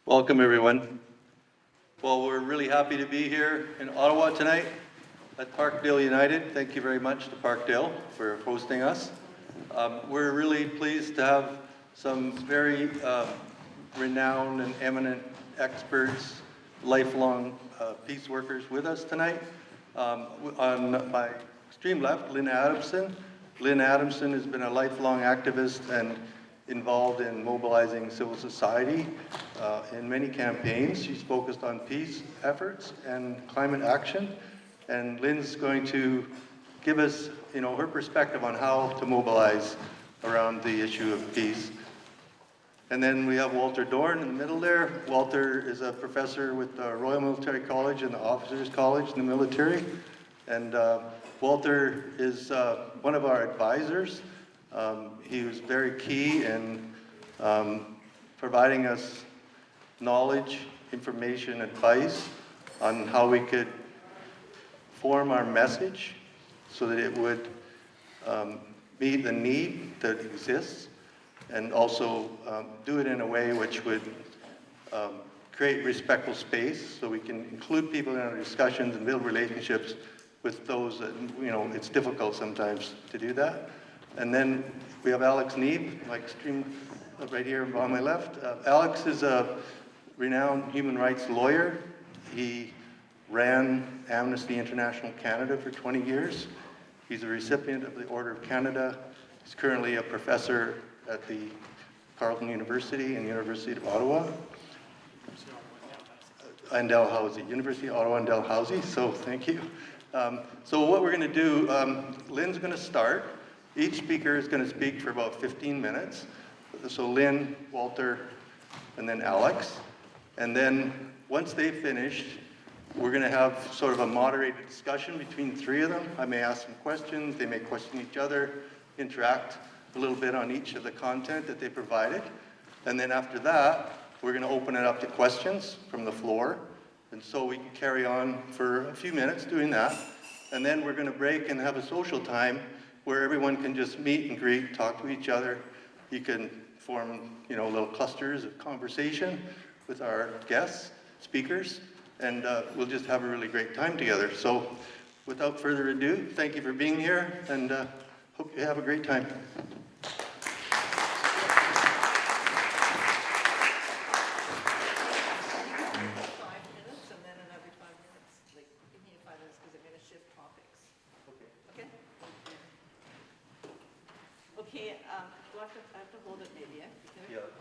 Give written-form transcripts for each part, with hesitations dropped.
Welcome, everyone. Well, we're really happy to be here in Ottawa tonight at Parkdale United. Thank you very much to Parkdale for hosting us. We're really pleased to have some very renowned and eminent experts, lifelong peace workers with us tonight. On my extreme left, Lynn Adamson. Lynn Adamson has been a lifelong activist and involved in mobilizing civil society in many campaigns. She's focused on peace efforts and climate action. And Lynn's going to give us, her perspective on how to mobilize around the issue of peace. And then we have Wyton Dorn in the middle there. Walter is a professor with the Royal Military College and the Officers College in the military. And Walter is one of our advisors. He was very key in providing us knowledge, information, advice on how we could form our message so that it would meet the need that exists, and also do it in a way which would create respectful space so we can include people in our discussions and build relationships with those that, it's difficult sometimes to do that. And then we have Neve, my extreme, right here on my left. Alex is a renowned human rights lawyer. He ran Amnesty International Canada for 20 years. He's a recipient of the Order of Canada. He's currently a professor at the Carleton University and the University of Ottawa. And Dalhousie, University of Ottawa and Dalhousie, so thank you. So what we're gonna do, Lynn's gonna start. Each speaker is going to speak for about 15 minutes. So Lynn, Walter, and then Alex. And then once they've finished, we're going to have sort of a moderated discussion between the three of them. I may ask some questions, they may question each other, interact a little bit on each of the content that they provided. And then after that, we're going to open it up to questions from the floor. And so we can carry on for a few minutes doing that. And then we're going to break and have a social time where everyone can just meet and greet, talk to each other. You can form, little clusters of conversation with our guests, speakers, and we'll just have a really great time together. So without further ado, thank you for being here, and hope you have a great time.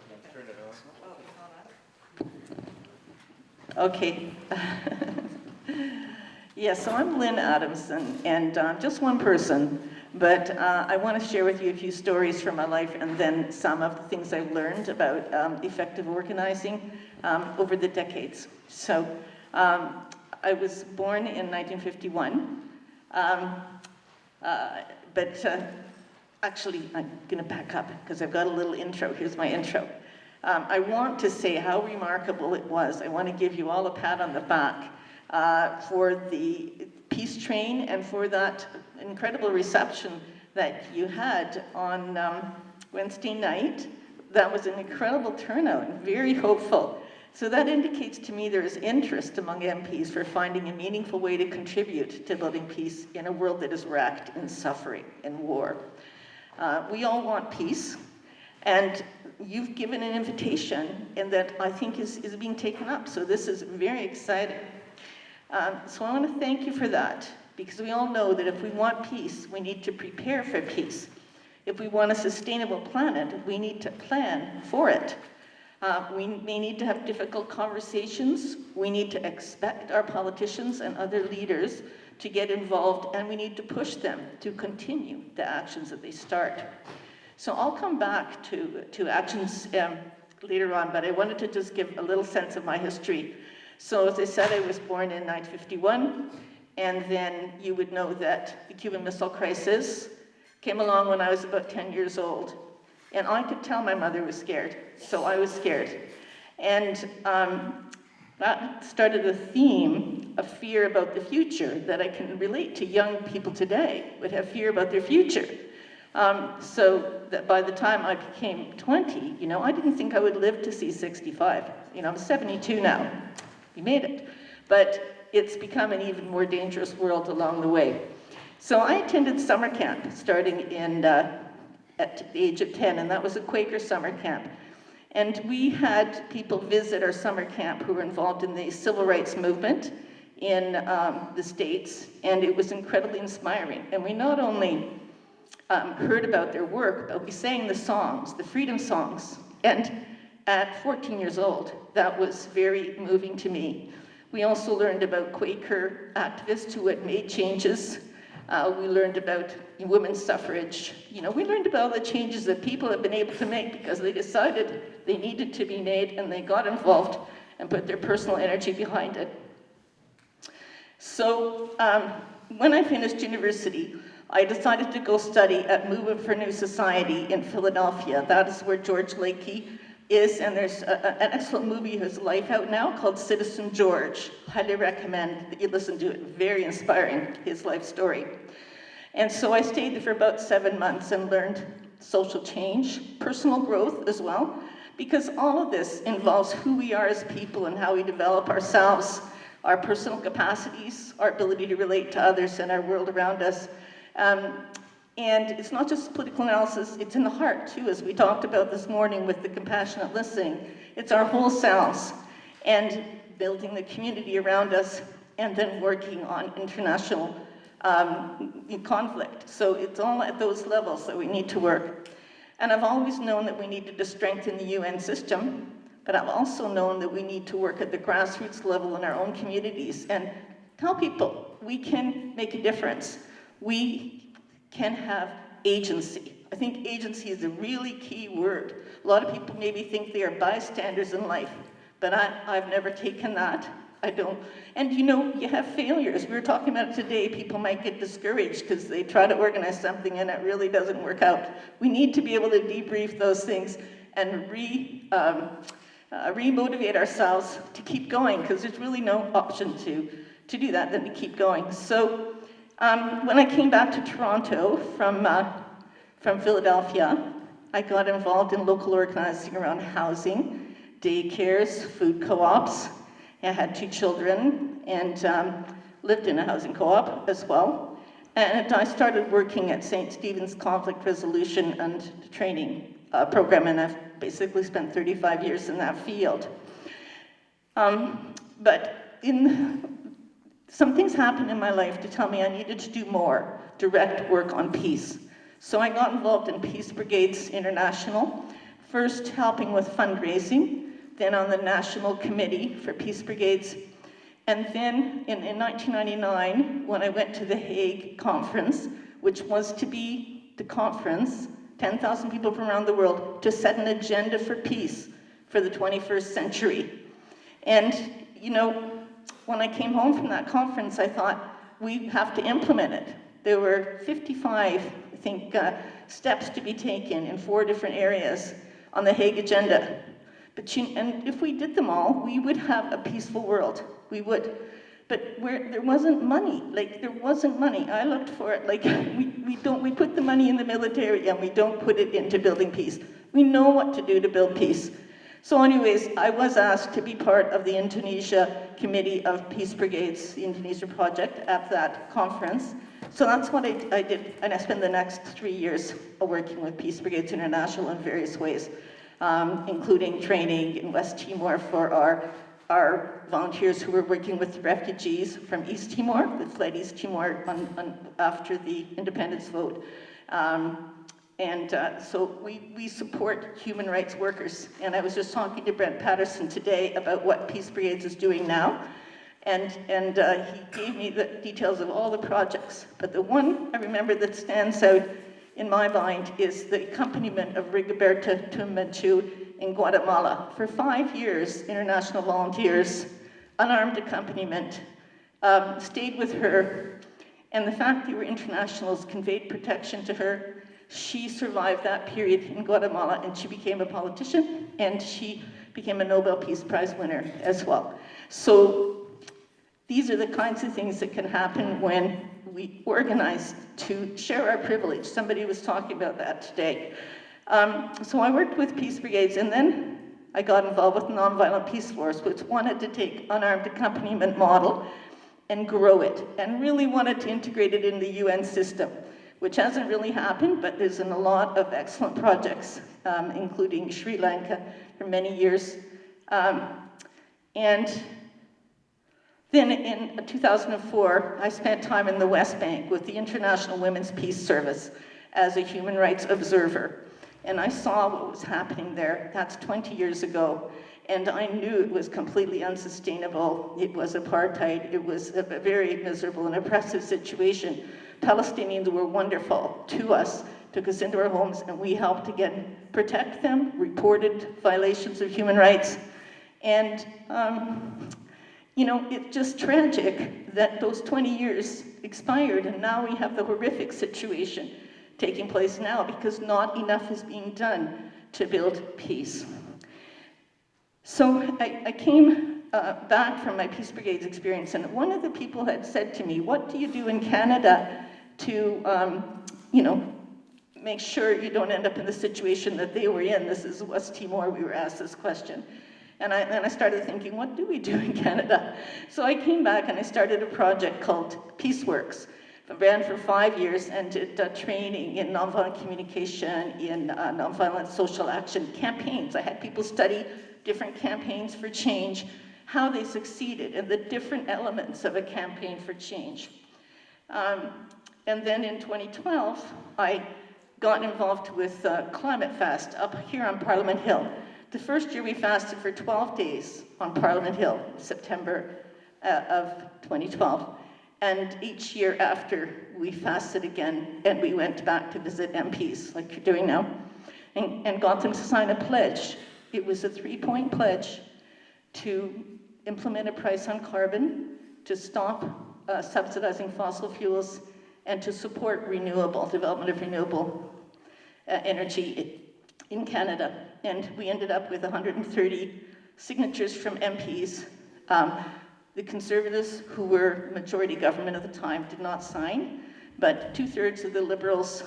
'Cause turn it on. Oh, it's not on. Okay. Yeah, so I'm Lynn Adamson, and just one person, but I want to share with you a few stories from my life and then some of the things I've learned about effective organizing over the decades. So I was born in 1951, but actually, I'm going to back up because I've got a little intro. Here's my intro. I want to say how remarkable it was. I want to give you all a pat on the back for the peace train and for that incredible reception that you had on Wednesday night. That was an incredible turnout, very hopeful. So that indicates to me there is interest among MPs for finding a meaningful way to contribute to building peace in a world that is wracked in suffering and war. We all want peace, and you've given an invitation, and that I think is being taken up. So this is very exciting. So I want to thank you for that, because we all know that if we want peace, we need to prepare for peace. If we want a sustainable planet, we need to plan for it. We may need to have difficult conversations. We need to expect our politicians and other leaders to get involved, and we need to push them to continue the actions that they start. So I'll come back to actions later on, but I wanted to just give a little sense of my history. So as I said, I was born in 1951, and then you would know that the Cuban Missile Crisis came along when I was about 10 years old. And I could tell my mother was scared, so I was scared. And that started a theme of fear about the future that I can relate to young people today would have fear about their future. So that by the time I became 20, I didn't think I would live to see 65. I'm 72 now. We made it. But it's become an even more dangerous world along the way. So I attended summer camp starting at the age of 10, and that was a Quaker summer camp. And we had people visit our summer camp who were involved in the civil rights movement in the States, and it was incredibly inspiring. And we not only heard about their work, but we sang the songs, the freedom songs. And at 14 years old, that was very moving to me. We also learned about Quaker activists who had made changes. We learned about women's suffrage. We learned about all the changes that people have been able to make because they decided they needed to be made, and they got involved and put their personal energy behind it. So when I finished university, I decided to go study at Movement for New Society in Philadelphia. That is where George Lakey is, and there's an excellent movie of his life out now called Citizen George. Highly recommend that you listen to it. Very inspiring, his life story. And so I stayed there for about 7 months and learned social change, personal growth as well, because all of this involves who we are as people and how we develop ourselves, our personal capacities, our ability to relate to others and our world around us. And it's not just political analysis, it's in the heart too, as we talked about this morning with the compassionate listening. It's our whole selves, and building the community around us, and then working on international conflict. So it's all at those levels that we need to work. And I've always known that we needed to strengthen the UN system, but I've also known that we need to work at the grassroots level in our own communities and tell people we can make a difference. We can have agency. I think agency is a really key word. A lot of people maybe think they are bystanders in life, but I've never taken that. I don't. And you have failures. We were talking about it today. People might get discouraged because they try to organize something and it really doesn't work out. We need to be able to debrief those things and re-motivate ourselves to keep going, because there's really no option to do that than to keep going. So when I came back to Toronto from Philadelphia, I got involved in local organizing around housing, daycares, food co-ops. I had 2 children and lived in a housing co-op as well. And I started working at St. Stephen's Conflict Resolution and Training Program, and I've basically spent 35 years in that field. But some things happened in my life to tell me I needed to do more direct work on peace. So I got involved in Peace Brigades International, first helping with fundraising, then on the National Committee for Peace Brigades. And then in 1999, when I went to the Hague conference, which was to be the conference, 10,000 people from around the world, to set an agenda for peace for the 21st century. And, when I came home from that conference, I thought, we have to implement it. There were 55, I think, steps to be taken in 4 different areas on the Hague agenda. And if we did them all, we would have a peaceful world. We would. But there wasn't money. There wasn't money. I looked for it. We put the money in the military and we don't put it into building peace. We know what to do to build peace. So anyways, I was asked to be part of the Indonesia Committee of Peace Brigades, the Indonesia project, at that conference. So that's what I did, and I spent the next 3 years working with Peace Brigades International in various ways, including training in West Timor for our volunteers who were working with refugees from East Timor, that fled East Timor after the independence vote. So we support human rights workers. And I was just talking to Brent Patterson today about what Peace Brigades is doing now. And he gave me the details of all the projects. But the one I remember that stands out in my mind is the accompaniment of Rigoberta Tumbenchu in Guatemala. For 5 years, international volunteers, unarmed accompaniment, stayed with her. And the fact they were internationals conveyed protection to her. She survived that period in Guatemala, and she became a politician, and she became a Nobel Peace Prize winner as well. So these are the kinds of things that can happen when we organized to share our privilege. Somebody was talking about that today. So I worked with peace brigades, and then I got involved with Nonviolent Peace Force, which wanted to take unarmed accompaniment model and grow it, and really wanted to integrate it in the UN system, which hasn't really happened, but there's been a lot of excellent projects, including Sri Lanka for many years. And then in 2004, I spent time in the West Bank with the International Women's Peace Service as a human rights observer. And I saw what was happening there. That's 20 years ago. And I knew it was completely unsustainable. It was apartheid. It was a very miserable and oppressive situation. Palestinians were wonderful to us, took us into our homes, and we helped again protect them, reported violations of human rights. And, you know, it's just tragic that those 20 years expired, and now we have the horrific situation taking place now because not enough is being done to build peace. So I came back from my Peace Brigades experience, and one of the people had said to me, what do you do in Canada to, you know, make sure you don't end up in the situation that they were in? This is West Timor, we were asked this question. And I started thinking, what do we do in Canada? So I came back and I started a project called Peaceworks. I ran for 5 years and did training in nonviolent communication, in nonviolent social action campaigns. I had people study different campaigns for change, how they succeeded, and the different elements of a campaign for change. And then in 2012, I got involved with Climate Fast up here on Parliament Hill. The first year we fasted for 12 days on Parliament Hill, September of 2012. And each year after, we fasted again, and we went back to visit MPs, like you're doing now, and got them to sign a pledge. It was a 3-point pledge to implement a price on carbon, to stop subsidizing fossil fuels, and to support development of renewable energy in Canada. And we ended up with 130 signatures from MPs. The Conservatives, who were majority government at the time, did not sign, but 2/3 of the Liberals,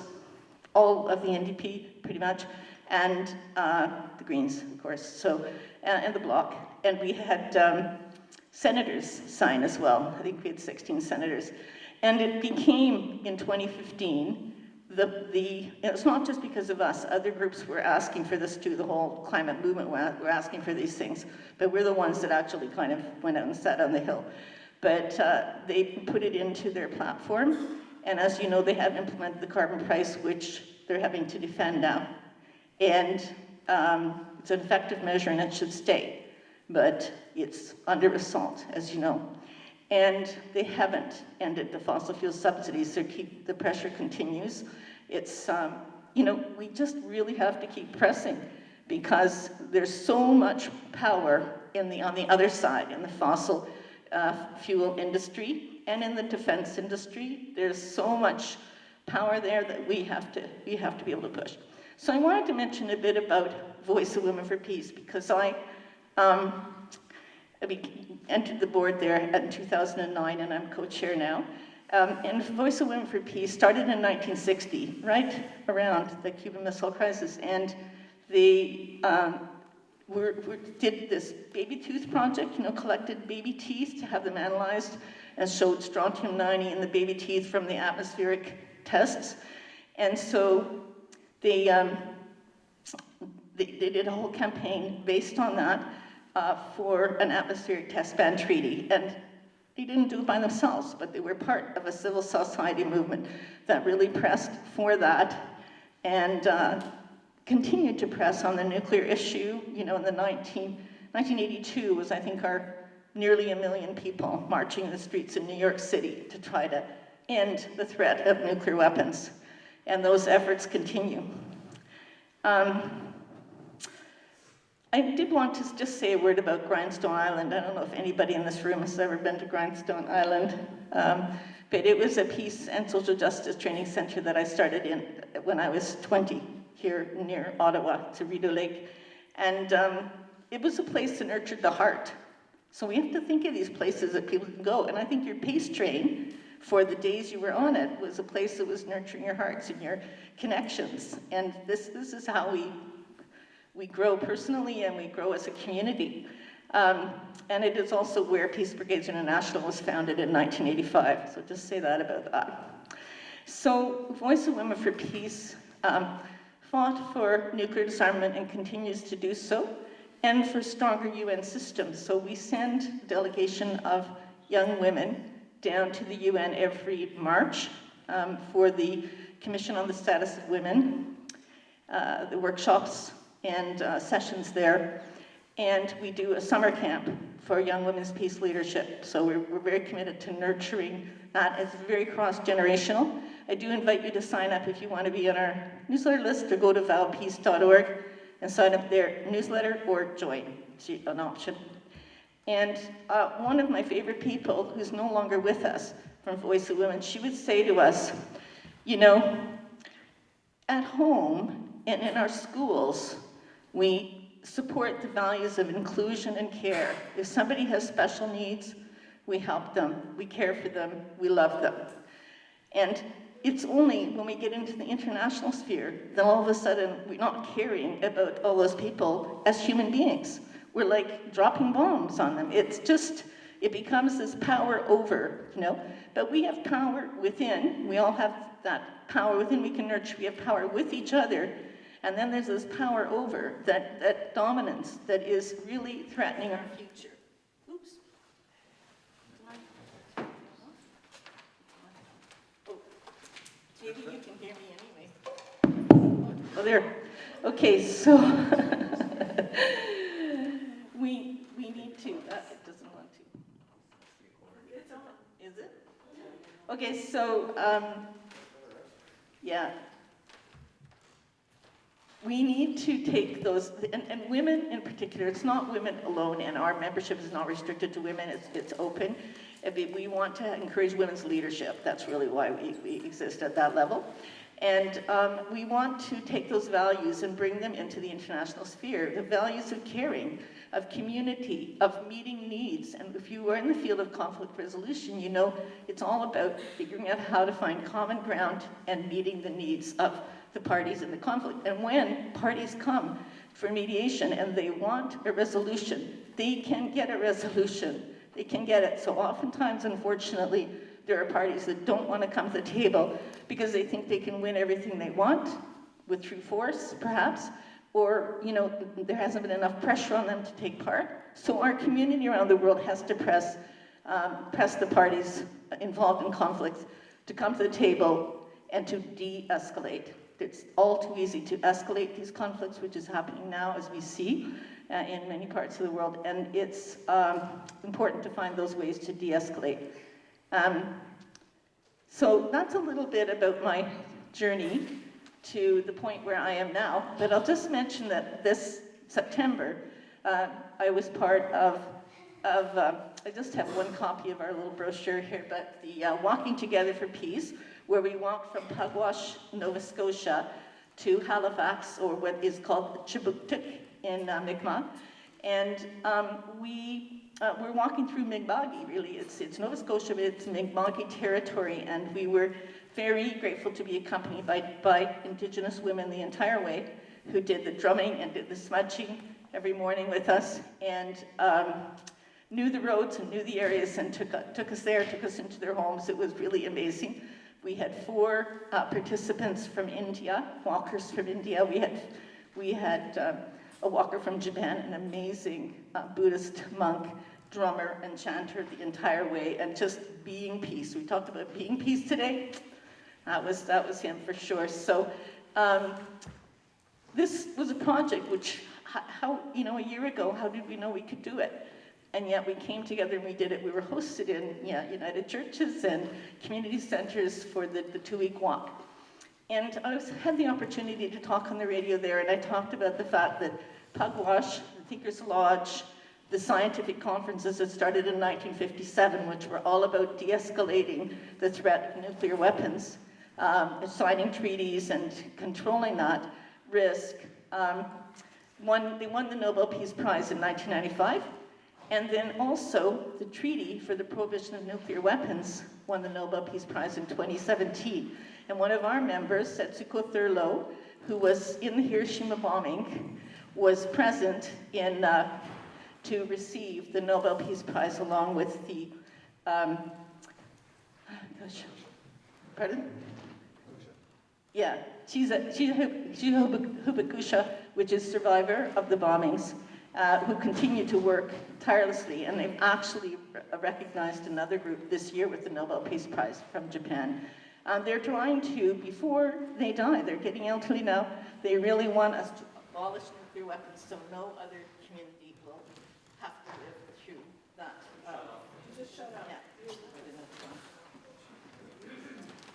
all of the NDP, pretty much, and the Greens, of course, so, and the Bloc. And we had senators sign as well. I think we had 16 senators. And it became, in 2015, it's not just because of us. Other groups were asking for this too. The whole climate movement were asking for these things. But we're the ones that actually kind of went out and sat on the hill. But they put it into their platform. And as you know, they have implemented the carbon price, which they're having to defend now. And it's an effective measure and it should stay. But it's under assault, as you know. And they haven't ended the fossil fuel subsidies, so the pressure continues. It's, you know, we just really have to keep pressing because there's so much power on the other side, in the fossil fuel industry and in the defense industry. There's so much power there that we have to be able to push. So I wanted to mention a bit about Voice of Women for Peace because I entered the board there in 2009, and I'm co-chair now. And Voice of Women for Peace started in 1960, right around the Cuban Missile Crisis, and they did this baby tooth project, you know, collected baby teeth to have them analyzed and showed strontium-90 in the baby teeth from the atmospheric tests. And so they did a whole campaign based on that. For an atmospheric test ban treaty. And they didn't do it by themselves, but they were part of a civil society movement that really pressed for that and continued to press on the nuclear issue. You know, in the 1982 was, I think, our nearly 1 million people marching in the streets in New York City to try to end the threat of nuclear weapons. And those efforts continue. I did want to just say a word about Grindstone Island. I don't know if anybody in this room has ever been to Grindstone Island, but it was a peace and social justice training center that I started in when I was 20 here near Ottawa, to Rideau Lake. And it was a place that nurtured the heart. So we have to think of these places that people can go. And I think your PACE train for the days you were on it was a place that was nurturing your hearts and your connections. And this is how we grow personally and we grow as a community. And it is also where Peace Brigades International was founded in 1985. So just say that about that. So Voice of Women for Peace fought for nuclear disarmament and continues to do so, and for stronger UN systems. So we send a delegation of young women down to the UN every March for the Commission on the Status of Women, the workshops and sessions there. And we do a summer camp for young women's peace leadership. So we're very committed to nurturing that. It's very cross-generational. I do invite you to sign up if you want to be on our newsletter list, or go to vowpeace.org and sign up their newsletter, or join. It's an option. And one of my favorite people, who's no longer with us, from Voice of Women, she would say to us, you know, at home and in our schools, we support the values of inclusion and care. If somebody has special needs, we help them, we care for them, we love them. And it's only when we get into the international sphere that all of a sudden we're not caring about all those people as human beings. We're like dropping bombs on them. It's just, it becomes this power over, you know? But we have power within. We all have that power within we can nurture. We have power with each other. And then there's this power over, that dominance that is really threatening our future. Oops. Oh, maybe you can hear me anyway. Oh, there. Okay, so we need to, it doesn't want to. It's on, is it? Okay, so, yeah. We need to take those, and women in particular, it's not women alone, and our membership is not restricted to women, it's open. We want to encourage women's leadership. That's really why we exist at that level. And we want to take those values and bring them into the international sphere, the values of caring, of community, of meeting needs. And if you are in the field of conflict resolution, you know it's all about figuring out how to find common ground and meeting the needs of the parties in the conflict. And when parties come for mediation and they want a resolution, they can get a resolution. They can get it. So oftentimes, unfortunately, there are parties that don't want to come to the table because they think they can win everything they want with through force, perhaps, or, you know, there hasn't been enough pressure on them to take part. So our community around the world has to press the parties involved in conflicts to come to the table and to de-escalate. It's all too easy to escalate these conflicts, which is happening now, as we see in many parts of the world, and it's important to find those ways to de-escalate. So that's a little bit about my journey to the point where I am now, but I'll just mention that this September, I was part of I just have one copy of our little brochure here, but the Walking Together for Peace, where we walked from Pugwash, Nova Scotia, to Halifax, or what is called Chibuktuk in Mi'kmaq. And we're walking through Mi'kmaqi, really. It's Nova Scotia, but it's Mi'kmaqi territory, and we were very grateful to be accompanied by Indigenous women the entire way, who did the drumming and did the smudging every morning with us, and knew the roads and knew the areas, and took us there, took us into their homes. It was really amazing. We had 4 participants from India, walkers from India. We had a walker from Japan, an amazing Buddhist monk, drummer and chanter the entire way, and just being peace. We talked about being peace today. That was him for sure. So this was a project which, how, you know, a year ago, how did we know we could do it? And yet we came together and we did it. We were hosted in United Churches and community centers for the 2-week walk. And I had the opportunity to talk on the radio there, and I talked about the fact that Pugwash, the Thinkers Lodge, the scientific conferences that started in 1957, which were all about de-escalating the threat of nuclear weapons, signing treaties and controlling that risk. They won the Nobel Peace Prize in 1995. And then also, the Treaty for the Prohibition of Nuclear Weapons won the Nobel Peace Prize in 2017. And one of our members, Setsuko Thurlow, who was in the Hiroshima bombing, was present in, to receive the Nobel Peace Prize along with the, pardon? Yeah, Chiza Hibakusha, which is survivor of the bombings, who continue to work tirelessly, and they've actually recognized another group this year with the Nobel Peace Prize from Japan. They're trying to, before they die, they're getting elderly now, they really want us to abolish nuclear weapons so no other community will have to live through that. Just shut up. Yeah.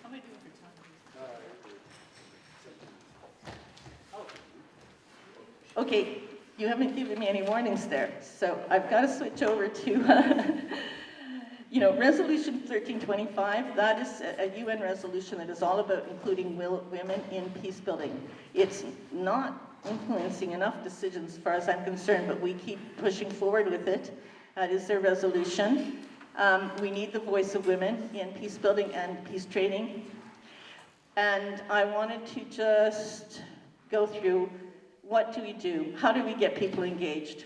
How am I doing for time? Oh. Okay. You haven't given me any warnings there, so I've got to switch over to, Resolution 1325. That is a UN resolution that is all about including women in peace building. It's not influencing enough decisions as far as I'm concerned, but we keep pushing forward with it. That is their resolution. We need the voice of women in peace building and peace training. And I wanted to just go through, what do we do? How do we get people engaged?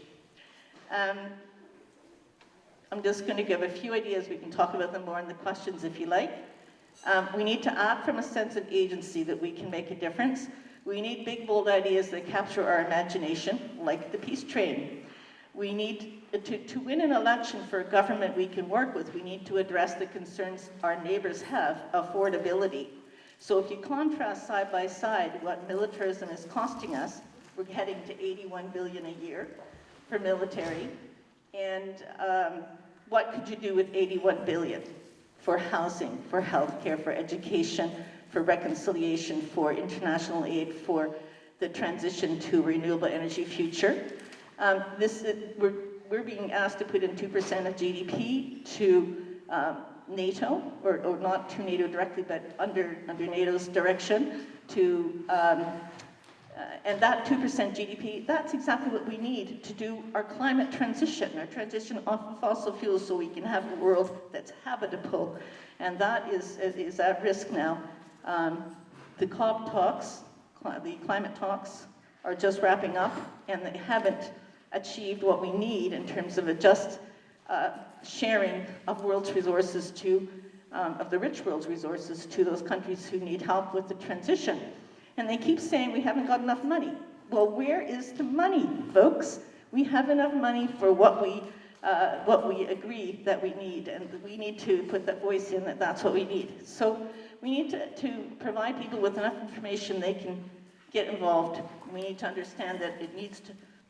I'm just going to give a few ideas. We can talk about them more in the questions if you like. We need to act from a sense of agency that we can make a difference. We need big, bold ideas that capture our imagination, like the peace train. We need to win an election for a government we can work with. We need to address the concerns our neighbors have, affordability. So if you contrast side by side what militarism is costing us, we're heading to $81 billion a year for military. And what could you do with $81 billion for housing, for healthcare, for education, for reconciliation, for international aid, for the transition to a renewable energy future? We're being asked to put in 2% of GDP to NATO, or not to NATO directly, but under NATO's direction, to and that 2% GDP, that's exactly what we need to do our climate transition, our transition off of fossil fuels so we can have a world that's habitable. And that is at risk now. The COP talks, the climate talks, are just wrapping up, and they haven't achieved what we need in terms of a just sharing of world's resources to, of the rich world's resources to those countries who need help with the transition. And they keep saying we haven't got enough money. Well, where is the money, folks? We have enough money for what we agree that we need, and we need to put that voice in that that's what we need. So we need to provide people with enough information they can get involved. We need to understand that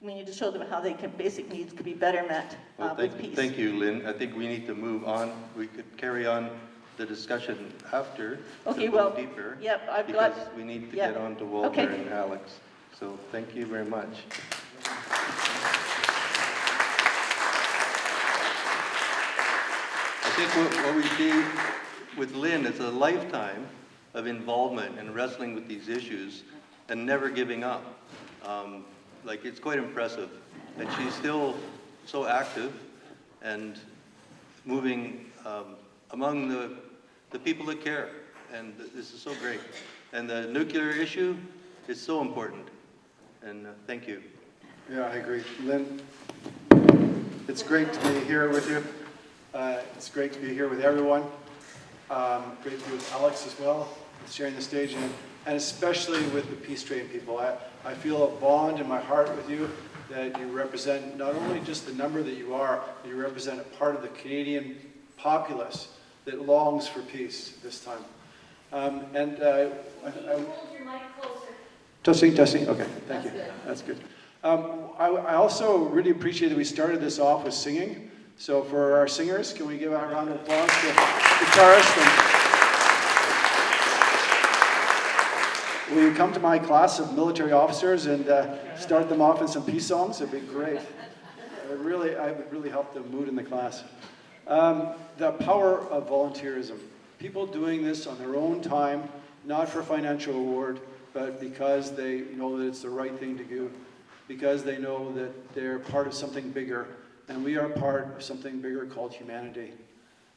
we need to show them how basic needs could be better met with peace. Thank you, Lynn. I think we need to move on. We could carry on the discussion after to go deeper. Yep, because we need to get on to Walter and Alex. So thank you very much. I think what we see with Lynn is a lifetime of involvement and wrestling with these issues and never giving up. It's quite impressive. And she's still so active and moving among the people that care, and this is so great. And the nuclear issue is so important, and thank you. Yeah, I agree. Lynn, it's great to be here with you. It's great to be here with everyone. Great to be with Alex as well, sharing the stage, and especially with the Peace Train people. I feel a bond in my heart with you, that you represent not only just the number that you are, but you represent a part of the Canadian populace that longs for peace this time. Hold your mic closer. Testing. Okay, thank you. That's good. I also really appreciate that we started this off with singing. So for our singers, can we give a round of applause to the guitarist? Will you come to my class of military officers and start them off in some peace songs? It'd be great. I would really help the mood in the class. The power of volunteerism. People doing this on their own time, not for financial reward, but because they know that it's the right thing to do, because they know that they're part of something bigger, and we are part of something bigger called humanity.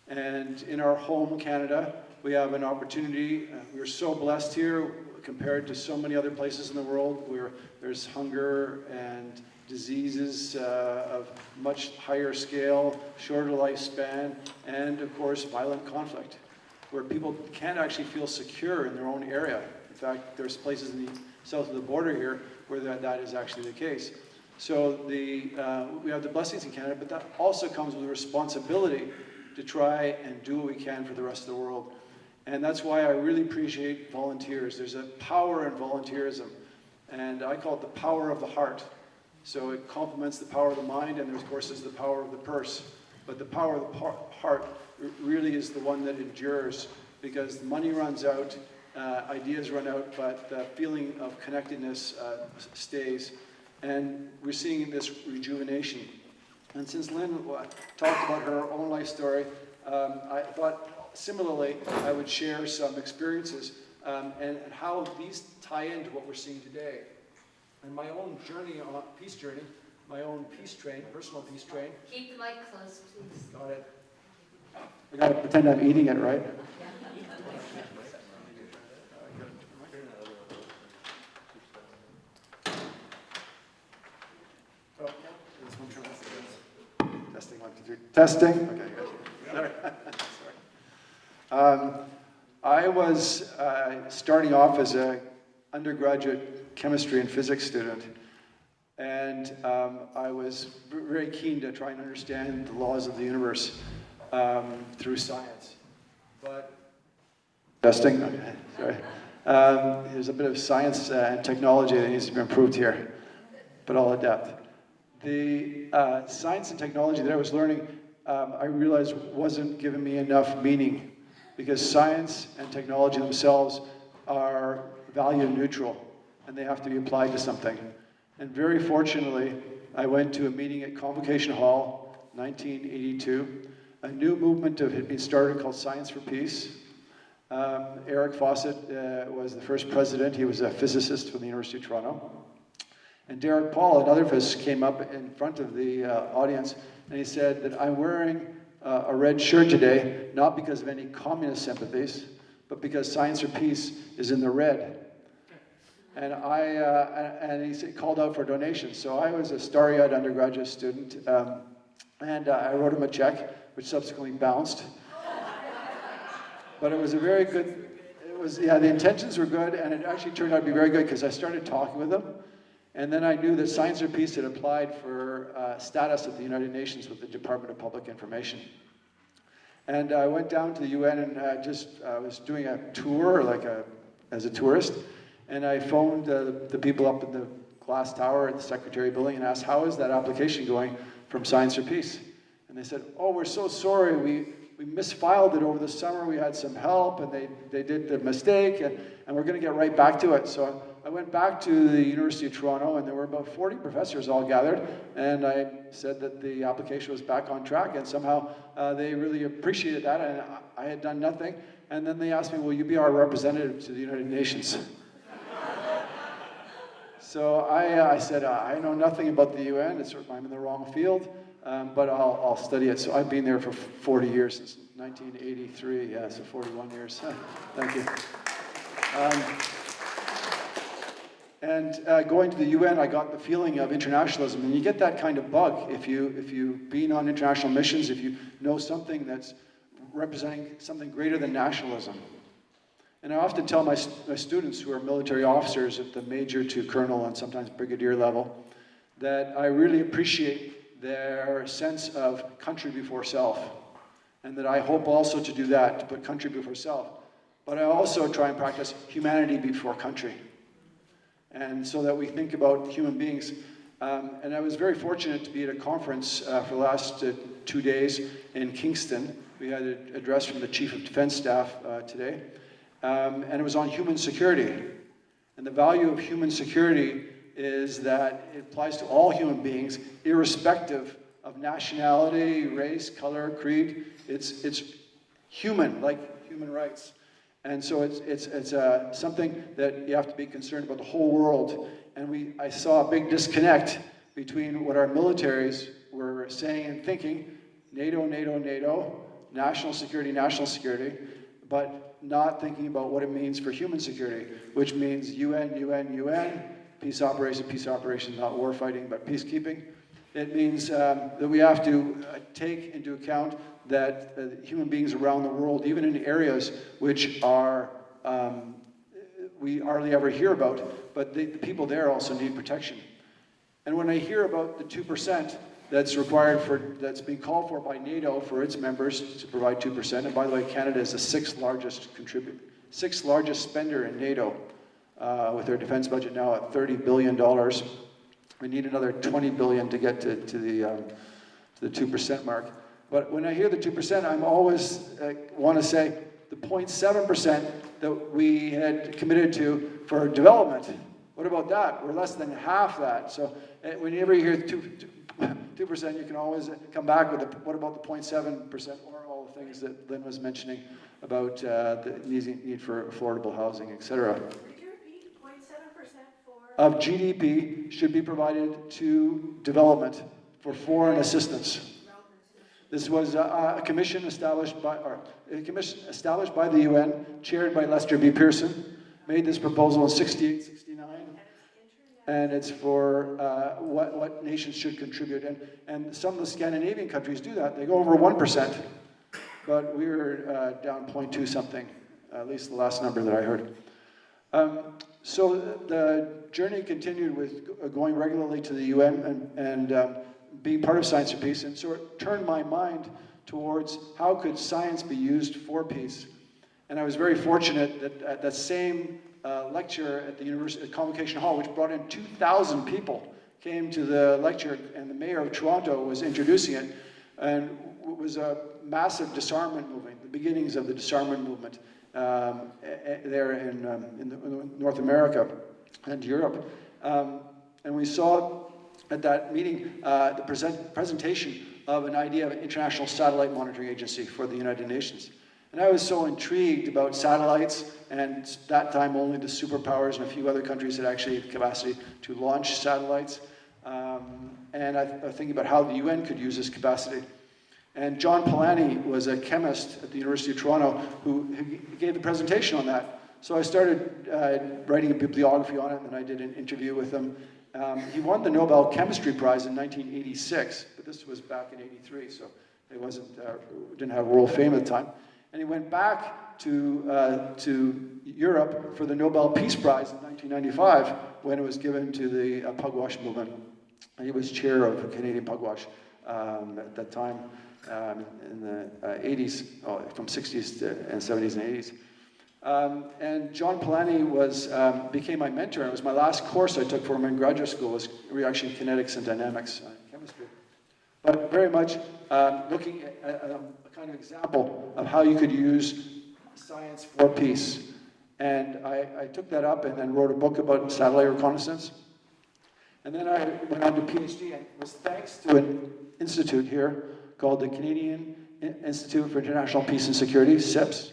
And in our home, Canada, we have an opportunity. We're so blessed here compared to so many other places in the world where there's hunger and diseases of much higher scale, shorter lifespan, and of course, violent conflict, where people can't actually feel secure in their own area. In fact, there's places in the south of the border here where that is actually the case. So we have the blessings in Canada, but that also comes with a responsibility to try and do what we can for the rest of the world. And that's why I really appreciate volunteers. There's a power in volunteerism, and I call it the power of the heart. So it complements the power of the mind, and of course is the power of the purse. But the power of the heart really is the one that endures, because the money runs out, ideas run out, but the feeling of connectedness stays. And we're seeing this rejuvenation. And since Lynn talked about her own life story, I thought similarly I would share some experiences and how these tie into what we're seeing today. And my own journey, peace journey, my own peace train, personal peace train. Keep the mic close, please. Got it. I gotta pretend I'm eating it, right? Oh, this one turns. Testing, 1, 2, 3. Testing. Okay, good. Sorry. I was starting off as an undergraduate chemistry and physics student, and I was very keen to try and understand the laws of the universe through science. But testing. Okay, sorry. There's a bit of science and technology that needs to be improved here, but I'll adapt. The science and technology that I was learning, I realized wasn't giving me enough meaning, because science and technology themselves are value neutral, and they have to be applied to something. And very fortunately, I went to a meeting at Convocation Hall, 1982. A new movement had been started called Science for Peace. Eric Fawcett was the first president. He was a physicist from the University of Toronto. And Derek Paul, another physicist, came up in front of the audience, and he said that I'm wearing a red shirt today, not because of any communist sympathies, but because Science for Peace is in the red. And he called out for donations. So I was a starry-eyed undergraduate student, and I wrote him a check, which subsequently bounced. But it was a very good, the intentions were good, and it actually turned out to be very good, because I started talking with him. And then I knew that Science for Peace had applied for status at the United Nations with the Department of Public Information. And I went down to the UN and I was doing a tour, as a tourist, and I phoned the people up in the glass tower at the Secretary building and asked, how is that application going from Science for Peace? And they said, oh, we're so sorry, we misfiled it over the summer, we had some help, and they did the mistake, and we're gonna get right back to it. So I went back to the University of Toronto, and there were about 40 professors all gathered, and I said that the application was back on track, and somehow they really appreciated that, and I had done nothing. And then they asked me, will you be our representative to the United Nations? So I said, I know nothing about the UN, I'm in the wrong field, but I'll study it. So I've been there for 40 years, since 1983, yeah, so 41 years. Thank you. And going to the UN, I got the feeling of internationalism, and you get that kind of bug if you've been on international missions, if you know something that's representing something greater than nationalism. And I often tell my students who are military officers at the major to colonel and sometimes brigadier level that I really appreciate their sense of country before self, and that I hope also to do that, to put country before self. But I also try and practice humanity before country, and so that we think about human beings. And I was very fortunate to be at a conference for the last 2 days in Kingston. We had an address from the Chief of Defense Staff today, and it was on human security. And the value of human security is that it applies to all human beings, irrespective of nationality, race, color, creed. It's human, like human rights. And so it's something that you have to be concerned about the whole world. And I saw a big disconnect between what our militaries we're saying and thinking NATO, NATO, NATO, national security, but not thinking about what it means for human security, which means UN, UN, UN, peace operation, not war fighting, but peacekeeping. It means that we have to take into account that human beings around the world, even in areas which are we hardly ever hear about, but the people there also need protection. And when I hear about the 2% that's required that's being called for by NATO for its members to provide 2%, and by the way, Canada is the sixth largest spender in NATO, with their defense budget now at $30 billion. We need another $20 billion to get to the 2% mark. But when I hear the 2%, I'm always want to say the 0.7% that we had committed to for development. What about that? We're less than half that. So whenever you hear 2%, you can always come back with what about the 0.7% or all the things that Lynn was mentioning about the need for affordable housing, et cetera. Could you repeat 0.7% for? Of GDP should be provided to development for foreign assistance. This was a commission established by the UN, chaired by Lester B. Pearson, made this proposal in 68, 69, and it's for what nations should contribute. And some of the Scandinavian countries do that. They go over 1%, but we were down 0.2 something, at least the last number that I heard. So the journey continued with going regularly to the UN and being part of Science for Peace, and so it turned my mind towards how could science be used for peace. And I was very fortunate that at that same lecture at the University Convocation Hall, which brought in 2,000 people, came to the lecture, and the mayor of Toronto was introducing it, and it was a massive disarmament movement, the beginnings of the disarmament movement there in North America and Europe. And we saw at that meeting the presentation of an idea of an international satellite monitoring agency for the United Nations. And I was so intrigued about satellites, and that time only the superpowers and a few other countries had actually the capacity to launch satellites. And I was thinking about how the UN could use this capacity. And John Polanyi was a chemist at the University of Toronto who gave the presentation on that. So I started writing a bibliography on it, and then I did an interview with him. He won the Nobel Chemistry Prize in 1986, but this was back in '83, so it didn't have world fame at the time. And he went back to Europe for the Nobel Peace Prize in 1995 when it was given to the Pugwash movement. And he was chair of Canadian Pugwash at that time in the 80s, from 60s and 70s and 80s. And John Polanyi became my mentor, and it was my last course I took for him in graduate school, was reaction kinetics and dynamics chemistry. But very much looking at a kind of example of how you could use science for peace. And I took that up and then wrote a book about satellite reconnaissance. And then I went on to PhD, and it was thanks to an institute here called the Canadian Institute for International Peace and Security, CIPS,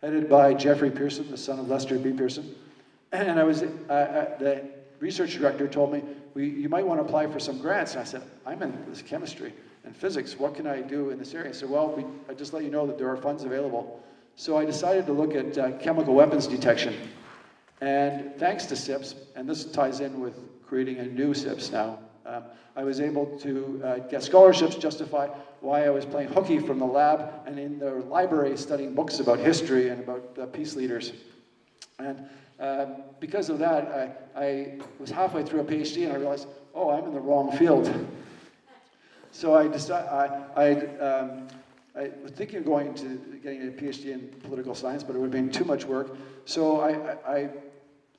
headed by Jeffrey Pearson, the son of Lester B. Pearson. And I was, the research director told me, you might want to apply for some grants. And I said, I'm in this chemistry and physics. What can I do in this area? I said, well, I just let you know that there are funds available. So I decided to look at chemical weapons detection. And thanks to CIPS, and this ties in with creating a new CIPS now, I was able to get scholarships, justify why I was playing hooky from the lab and in the library studying books about history and about peace leaders. And because of that, I was halfway through a PhD and I realized, oh, I'm in the wrong field. So I decided, I was thinking of going to getting a PhD in political science, but it would have been too much work. So I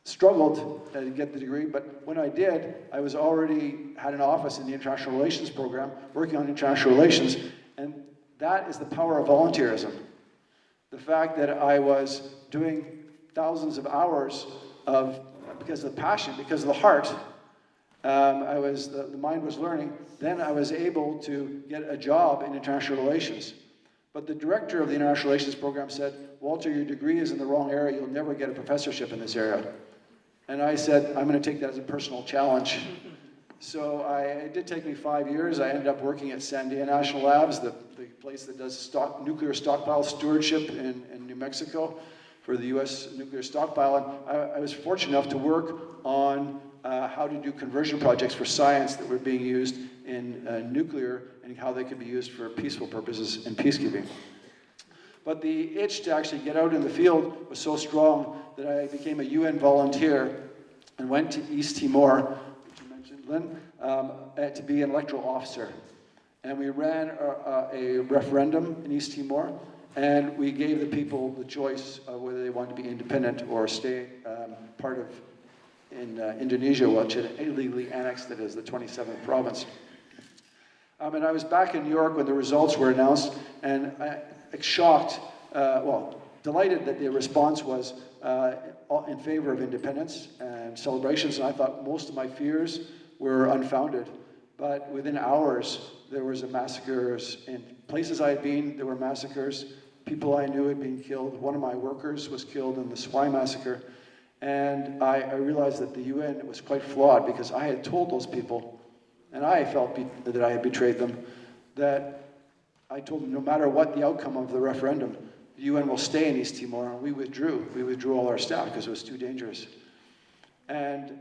struggled to get the degree, but when I did, I was already had an office in the international relations program, working on international relations, and that is the power of volunteerism. The fact that I was doing thousands of hours because of the passion, because of the heart, the mind was learning, then I was able to get a job in international relations. But the director of the international relations program said, Walter, your degree is in the wrong area, you'll never get a professorship in this area. And I said, I'm going to take that as a personal challenge. So it did take me 5 years. I ended up working at Sandia National Labs, the place that does nuclear stockpile stewardship in New Mexico for the U.S. nuclear stockpile. And I was fortunate enough to work on how to do conversion projects for science that were being used in nuclear and how they could be used for peaceful purposes in peacekeeping. But the itch to actually get out in the field was so strong that I became a UN volunteer and went to East Timor, which you mentioned, Lynn, to be an electoral officer. And we ran a referendum in East Timor, and we gave the people the choice of whether they wanted to be independent or stay part of Indonesia, which had illegally annexed it as the 27th province. And I was back in New York when the results were announced, and shocked, delighted that the response was in favor of independence and celebrations, and I thought most of my fears were unfounded. But within hours, there was massacres. In places I had been, there were massacres. People I knew had been killed. One of my workers was killed in the Swai massacre. And I realized that the UN was quite flawed because I had told those people, and I felt that I had betrayed them, that I told them no matter what the outcome of the referendum, the UN will stay in East Timor, and we withdrew. We withdrew all our staff because it was too dangerous. And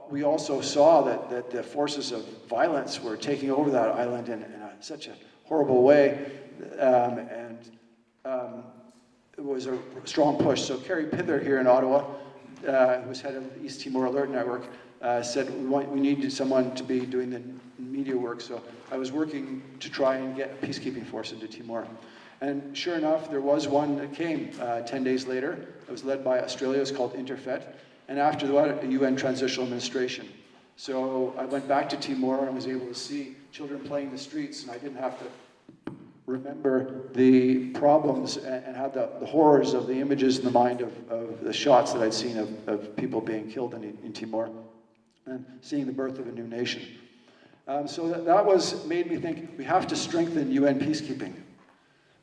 we also saw that the forces of violence were taking over that island in such a horrible way, and it was a strong push. So Carrie Pither here in Ottawa, who was head of the East Timor Alert Network, said we needed someone to be doing the media work. So I was working to try and get a peacekeeping force into Timor. And sure enough, there was one that came 10 days later. It was led by Australia. It was called Interfet. And after that, a UN transitional administration. So I went back to Timor and was able to see children playing in the streets, and I didn't have to remember the problems and have the horrors of the images in the mind of the shots that I'd seen of people being killed in Timor, and seeing the birth of a new nation. So that made me think we have to strengthen UN peacekeeping,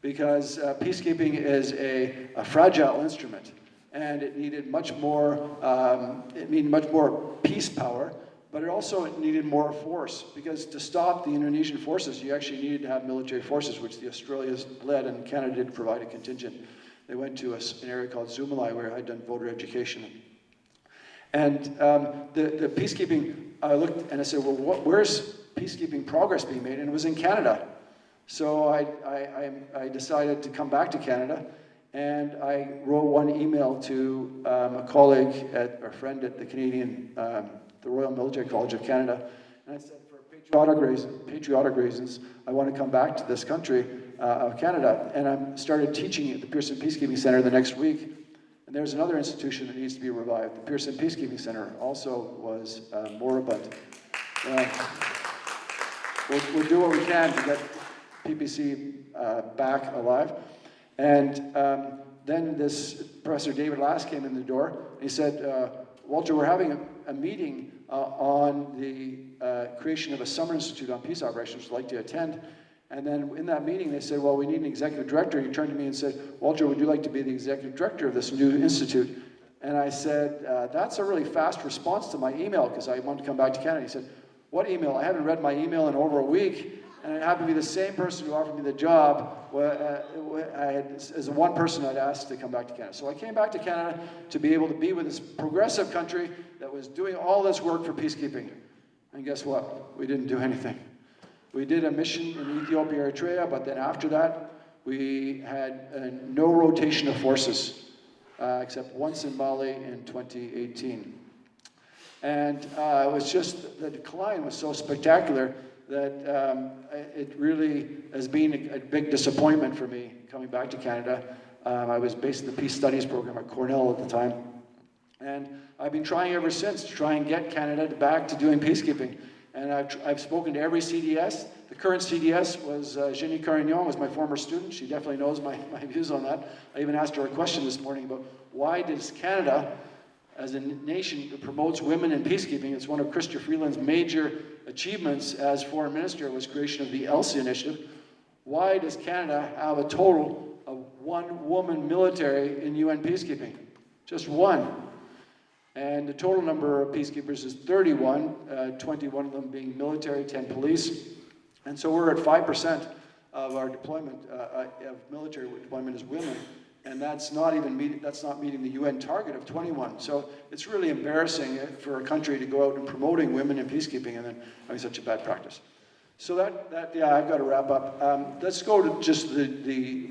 because peacekeeping is a fragile instrument, and it needed much more peace power, but it also needed more force, because to stop the Indonesian forces, you actually needed to have military forces, which the Australians led, and Canada did provide a contingent. They went to an area called Zumalai, where I'd done voter education. And the peacekeeping, I looked and I said, well, where's peacekeeping progress being made? And it was in Canada. So I decided to come back to Canada, and I wrote one email to a colleague, a friend at the the Royal Military College of Canada, and I said, for patriotic reasons, I want to come back to this country of Canada. And I started teaching at the Pearson Peacekeeping Center the next week. And there's another institution that needs to be revived. The Pearson Peacekeeping Center also was moribund. We'll do what we can to get PPC back alive. And then this Professor David Lass came in the door. He said, Walter, we're having a meeting on the creation of a summer institute on peace operations. Would like to attend. And then in that meeting, they said, well, we need an executive director. He turned to me and said, Walter, would you like to be the executive director of this new institute? And I said, that's a really fast response to my email, because I wanted to come back to Canada. He said, what email? I haven't read my email in over a week, and it happened to be the same person who offered me the job as the one person I'd asked to come back to Canada. So I came back to Canada to be able to be with this progressive country that was doing all this work for peacekeeping. And guess what? We didn't do anything. We did a mission in Ethiopia, Eritrea, but then after that, we had no rotation of forces, except once in Mali in 2018. And it was just, the decline was so spectacular that it really has been a big disappointment for me coming back to Canada. I was based in the Peace Studies program at Cornell at the time. And I've been trying ever since to try and get Canada back to doing peacekeeping. And I've spoken to every CDS. The current CDS was Jenny Carignan, was my former student. She definitely knows my views on that. I even asked her a question this morning about why does Canada, as a nation that promotes women in peacekeeping, it's one of Chrystia Freeland's major achievements as foreign minister, was creation of the ELSI initiative. Why does Canada have a total of one woman military in UN peacekeeping? Just one. And the total number of peacekeepers is 31, 21 of them being military, 10 police. And so we're at 5% of our deployment, of military deployment is women. And that's not meeting the UN target of 21. So it's really embarrassing for a country to go out and promoting women in peacekeeping and then having such a bad practice. So yeah, I've got to wrap up. Let's go to just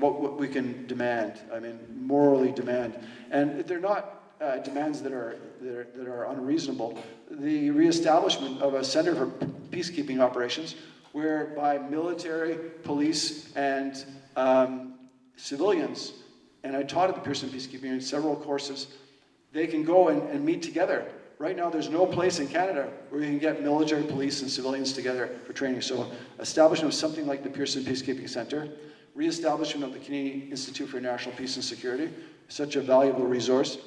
what we can demand. I mean, morally demand, and they're not demands that are unreasonable. The reestablishment of a center for peacekeeping operations, whereby military, police, and civilians, and I taught at the Pearson Peacekeeping in several courses, they can go and meet together. Right now, there's no place in Canada where you can get military, police, and civilians together for training. So establishment of something like the Pearson Peacekeeping Center, re-establishment of the Canadian Institute for National Peace and Security, such a valuable resource.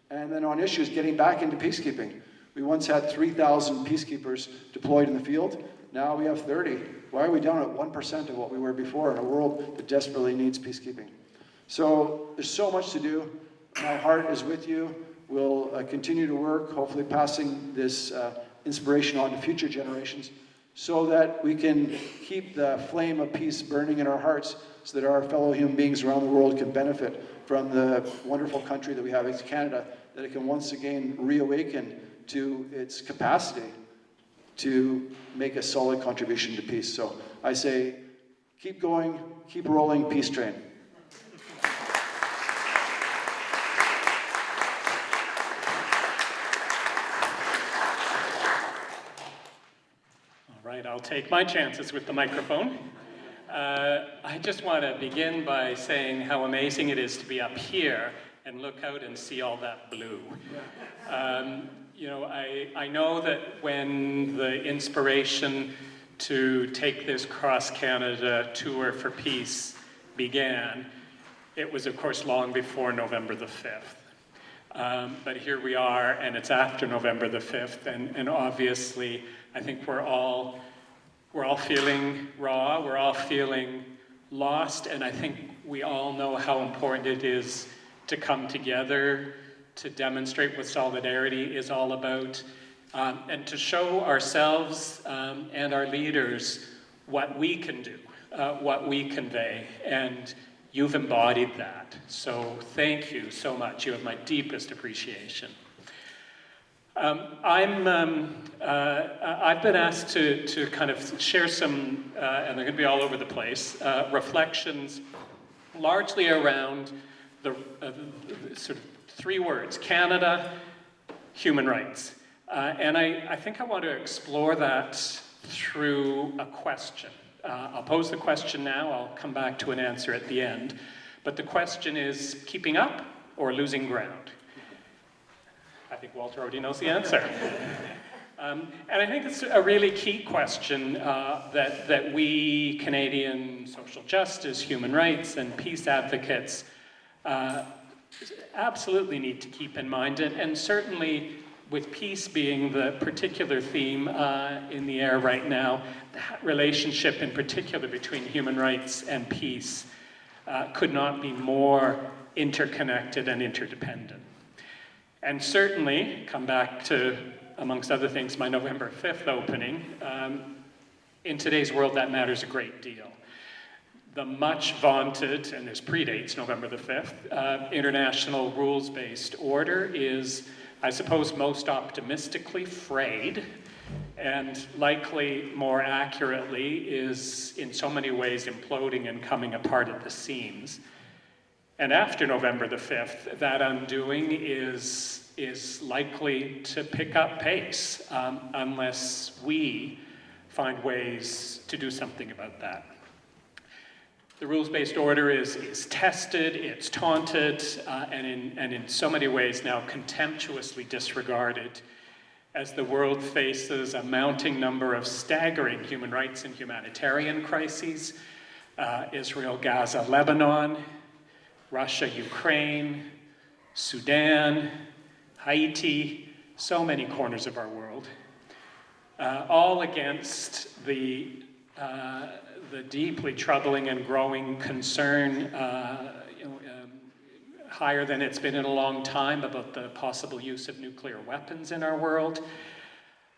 And then on issues, getting back into peacekeeping. We once had 3,000 peacekeepers deployed in the field. Now we have 30. Why are we down at 1% of what we were before in a world that desperately needs peacekeeping? So there's so much to do. My heart is with you. We'll continue to work, hopefully passing this inspiration on to future generations so that we can keep the flame of peace burning in our hearts so that our fellow human beings around the world can benefit from the wonderful country that we have as Canada, that it can once again reawaken to its capacity to make a solid contribution to peace. So I say, keep going, keep rolling, peace train. Right, I'll take my chances with the microphone. I just want to begin by saying how amazing it is to be up here and look out and see all that blue. You know, I know that when the inspiration to take this cross-Canada tour for peace began, it was, of course, long before November the 5th. But here we are, and it's after November the 5th, and obviously, I think we're all feeling raw, we're all feeling lost, and I think we all know how important it is to come together, to demonstrate what solidarity is all about, and to show ourselves and our leaders what we can do, what we convey, and you've embodied that. So thank you so much. You have my deepest appreciation. I've been asked to kind of share some, and they're going to be all over the place, reflections largely around the sort of three words: Canada, human rights. And I think I want to explore that through a question. I'll pose the question now, I'll come back to an answer at the end. But the question is, keeping up or losing ground? I think Walter already knows the answer. And I think it's a really key question that we Canadian social justice, human rights, and peace advocates absolutely need to keep in mind. And certainly, with peace being the particular theme in the air right now, that relationship in particular between human rights and peace could not be more interconnected and interdependent. And certainly, come back to, amongst other things, my November 5th opening, in today's world that matters a great deal. The much vaunted, and this predates November the 5th, international rules-based order is, I suppose, most optimistically frayed, and likely more accurately is in so many ways imploding and coming apart at the seams. And after November the 5th, that undoing is likely to pick up pace unless we find ways to do something about that. The rules-based order is tested, it's taunted, and in so many ways now contemptuously disregarded as the world faces a mounting number of staggering human rights and humanitarian crises. Israel, Gaza, Lebanon, Russia, Ukraine, Sudan, Haiti, so many corners of our world, all against the higher than it's been in a long time about the possible use of nuclear weapons in our world.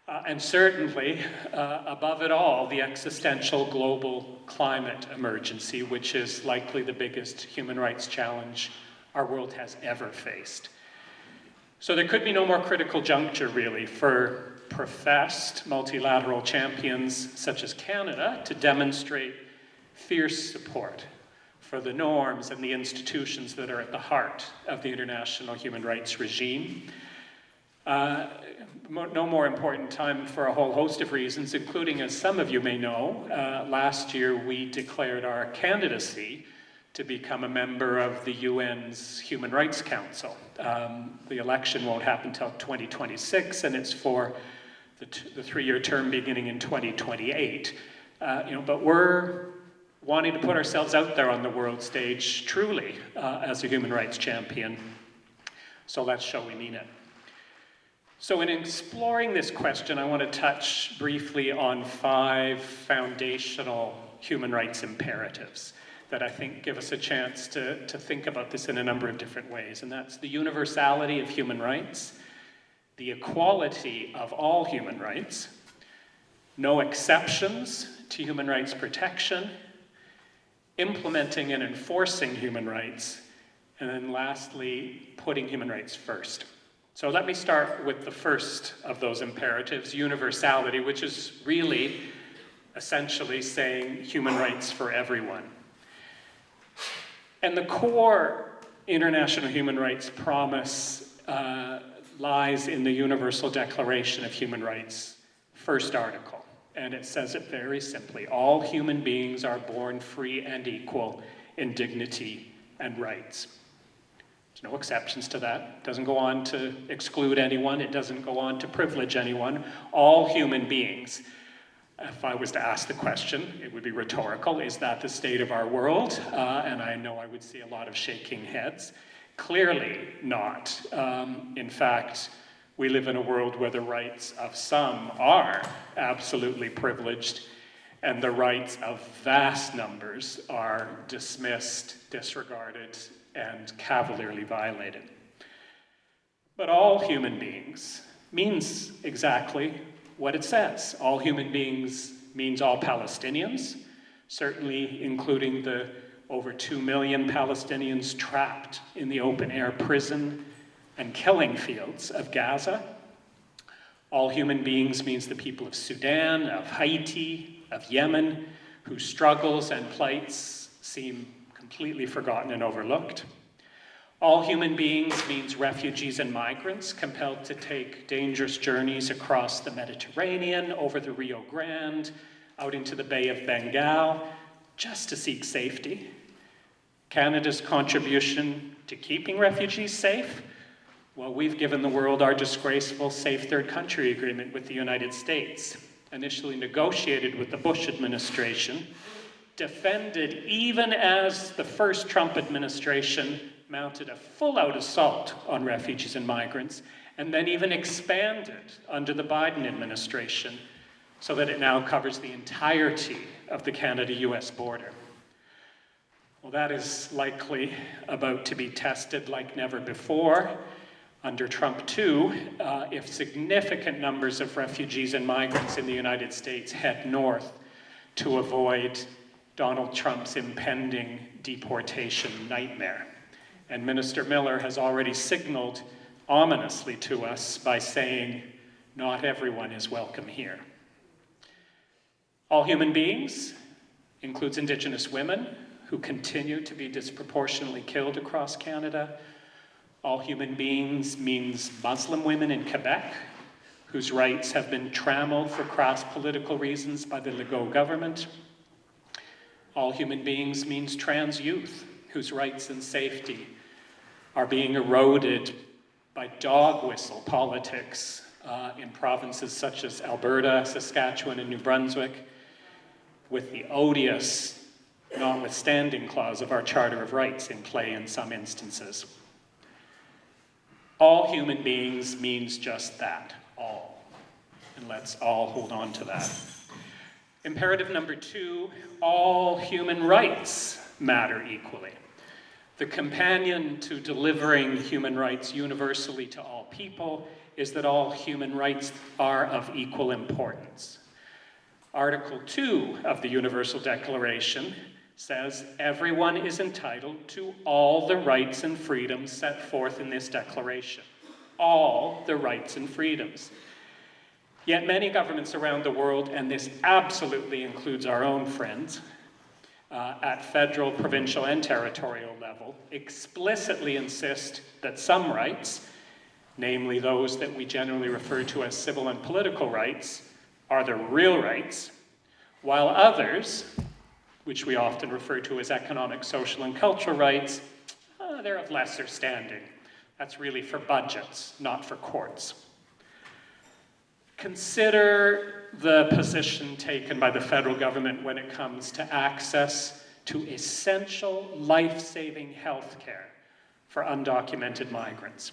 And certainly, above it all, the existential global climate emergency, which is likely the biggest human rights challenge our world has ever faced. So there could be no more critical juncture, really, for professed multilateral champions such as Canada to demonstrate fierce support for the norms and the institutions that are at the heart of the international human rights regime. No more important time for a whole host of reasons, including, as some of you may know, last year we declared our candidacy to become a member of the UN's Human Rights Council. The election won't happen until 2026, and it's for the 3-year term beginning in 2028. But we're wanting to put ourselves out there on the world stage truly as a human rights champion. So let's show we mean it. So in exploring this question, I want to touch briefly on 5 foundational human rights imperatives that I think give us a chance to think about this in a number of different ways. And that's the universality of human rights, the equality of all human rights, no exceptions to human rights protection, implementing and enforcing human rights, and then lastly, putting human rights first. So let me start with the first of those imperatives, universality, which is really essentially saying human rights for everyone. And the core international human rights promise lies in the Universal Declaration of Human Rights, first article. And it says it very simply: all human beings are born free and equal in dignity and rights. There's no exceptions to that. It doesn't go on to exclude anyone. It doesn't go on to privilege anyone. All human beings. If I was to ask the question, it would be rhetorical. Is that the state of our world? And I know I would see a lot of shaking heads. Clearly not. In fact, we live in a world where the rights of some are absolutely privileged, and the rights of vast numbers are dismissed, disregarded, and cavalierly violated. But all human beings means exactly what it says. All human beings means all Palestinians, certainly including the over 2 million Palestinians trapped in the open-air prison and killing fields of Gaza. All human beings means the people of Sudan, of Haiti, of Yemen, whose struggles and plights seem completely forgotten and overlooked. All human beings means refugees and migrants compelled to take dangerous journeys across the Mediterranean, over the Rio Grande, out into the Bay of Bengal, just to seek safety. Canada's contribution to keeping refugees safe? Well, we've given the world our disgraceful Safe Third Country Agreement with the United States, initially negotiated with the Bush administration, defended even as the first Trump administration mounted a full-out assault on refugees and migrants, and then even expanded under the Biden administration so that it now covers the entirety of the Canada-US border. Well, that is likely about to be tested like never before under Trump too, if significant numbers of refugees and migrants in the United States head north to avoid Donald Trump's impending deportation nightmare. And Minister Miller has already signaled ominously to us by saying, not everyone is welcome here. All human beings includes Indigenous women who continue to be disproportionately killed across Canada. All human beings means Muslim women in Quebec, whose rights have been trammeled for crass political reasons by the Legault government. All human beings means trans youth, whose rights and safety are being eroded by dog whistle politics in provinces such as Alberta, Saskatchewan, and New Brunswick, with the odious notwithstanding clause of our Charter of Rights in play in some instances. All human beings means just that, all. And let's all hold on to that. Imperative number 2, all human rights matter equally. The companion to delivering human rights universally to all people is that all human rights are of equal importance. Article 2 of the Universal Declaration says everyone is entitled to all the rights and freedoms set forth in this declaration. All the rights and freedoms. Yet many governments around the world, and this absolutely includes our own friends, at federal, provincial, and territorial level, explicitly insist that some rights, namely those that we generally refer to as civil and political rights, are the real rights, while others, which we often refer to as economic, social, and cultural rights, they're of lesser standing. That's really for budgets, not for courts. Consider the position taken by the federal government when it comes to access to essential life-saving health care for undocumented migrants.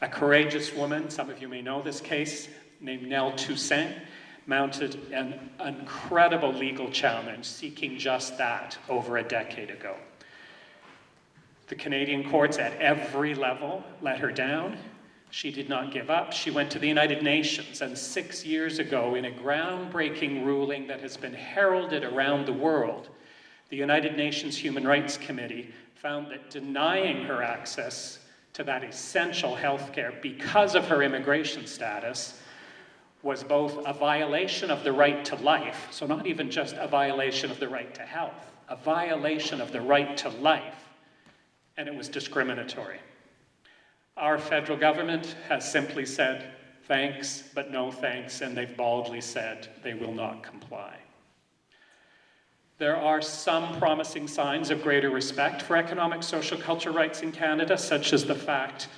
A courageous woman, some of you may know this case, named Nell Toussaint, mounted an incredible legal challenge seeking just that over a decade ago. The Canadian courts at every level let her down. She did not give up. She went to the United Nations, and 6 years ago, in a groundbreaking ruling that has been heralded around the world, the United Nations Human Rights Committee found that denying her access to that essential health care because of her immigration status was both a violation of the right to life, so not even just a violation of the right to health, a violation of the right to life, and it was discriminatory. Our federal government has simply said, thanks, but no thanks, and they've baldly said they will not comply. There are some promising signs of greater respect for economic, social, cultural rights in Canada, such as the fact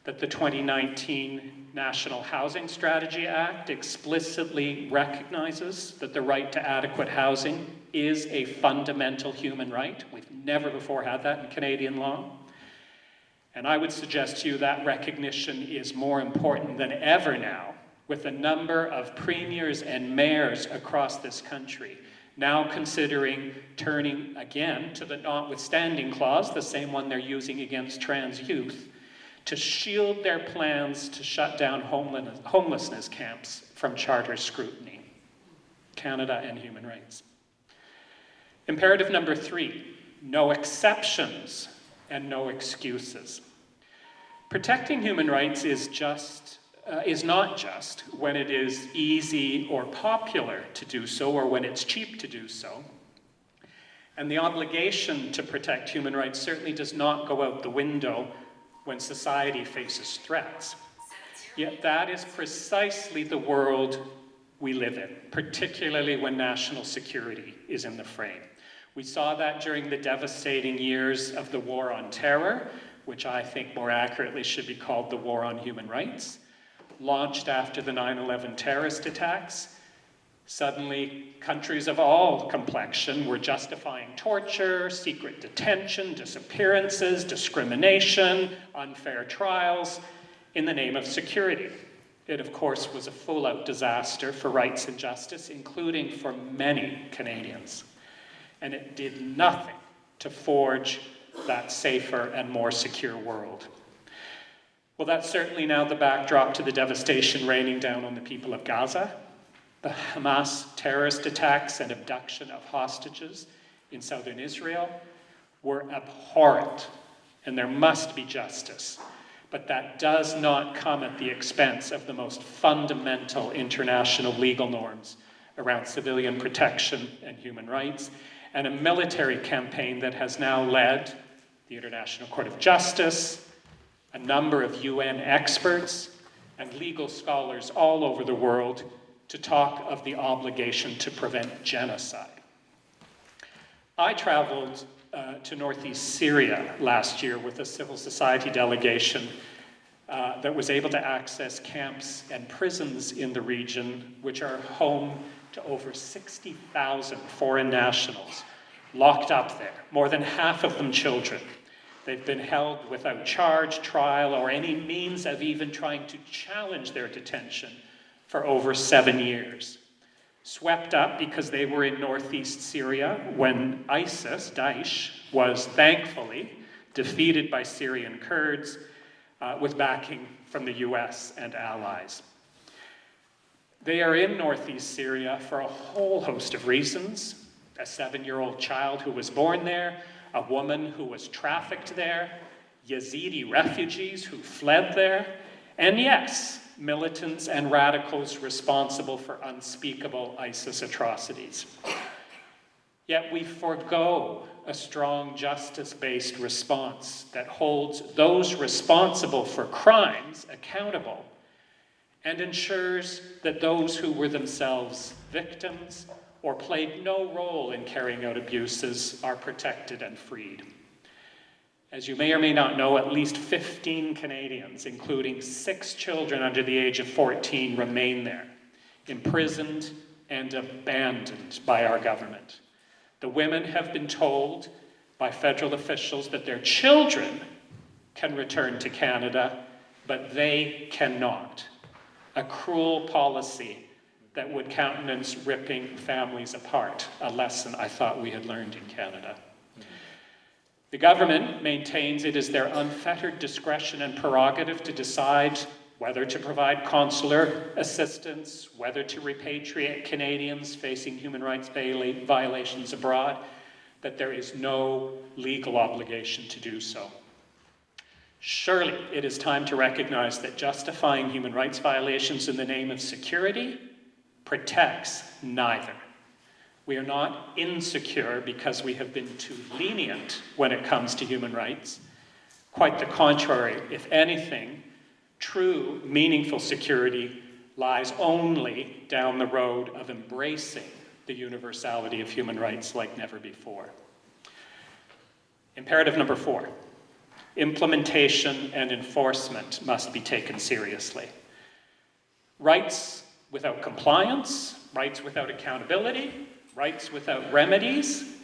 that the 2019 National Housing Strategy Act explicitly recognizes that the right to adequate housing is a fundamental human right. We've never before had that in Canadian law. And I would suggest to you that recognition is more important than ever now, with a number of premiers and mayors across this country now considering turning again to the notwithstanding clause, the same one they're using against trans youth, to shield their plans to shut down homelessness camps from charter scrutiny. Canada and human rights. Imperative number 3, no exceptions and no excuses. Protecting human rights is not just when it is easy or popular to do so, or when it's cheap to do so. And the obligation to protect human rights certainly does not go out the window when society faces threats. Yet that is precisely the world we live in, particularly when national security is in the frame. We saw that during the devastating years of the War on Terror, which I think more accurately should be called the War on Human Rights, launched after the 9/11 terrorist attacks. Suddenly, countries of all complexion were justifying torture, secret detention, disappearances, discrimination, unfair trials in the name of security. It, of course, was a full-out disaster for rights and justice, including for many Canadians. And it did nothing to forge that safer and more secure world. Well, that's certainly now the backdrop to the devastation raining down on the people of Gaza. The Hamas terrorist attacks and abduction of hostages in southern Israel were abhorrent, and there must be justice. But that does not come at the expense of the most fundamental international legal norms around civilian protection and human rights, and a military campaign that has now led the International Court of Justice, a number of UN experts, and legal scholars all over the world to talk of the obligation to prevent genocide. I traveled to northeast Syria last year with a civil society delegation that was able to access camps and prisons in the region, which are home to over 60,000 foreign nationals locked up there, more than half of them children. They've been held without charge, trial, or any means of even trying to challenge their detention for over 7 years. Swept up because they were in northeast Syria when ISIS, Daesh, was thankfully defeated by Syrian Kurds, with backing from the US and allies. They are in northeast Syria for a whole host of reasons. A 7-year-old child who was born there, a woman who was trafficked there, Yazidi refugees who fled there, and yes, militants and radicals responsible for unspeakable ISIS atrocities. Yet we forego a strong justice-based response that holds those responsible for crimes accountable and ensures that those who were themselves victims or played no role in carrying out abuses are protected and freed. As you may or may not know, at least 15 Canadians, including 6 children under the age of 14, remain there, imprisoned and abandoned by our government. The women have been told by federal officials that their children can return to Canada, but they cannot. A cruel policy that would countenance ripping families apart, a lesson I thought we had learned in Canada. The government maintains it is their unfettered discretion and prerogative to decide whether to provide consular assistance, whether to repatriate Canadians facing human rights violations abroad, that there is no legal obligation to do so. Surely it is time to recognize that justifying human rights violations in the name of security protects neither. We are not insecure because we have been too lenient when it comes to human rights. Quite the contrary, if anything, true, meaningful security lies only down the road of embracing the universality of human rights like never before. Imperative number 4, implementation and enforcement must be taken seriously. Rights without compliance, rights without accountability, rights without remedies,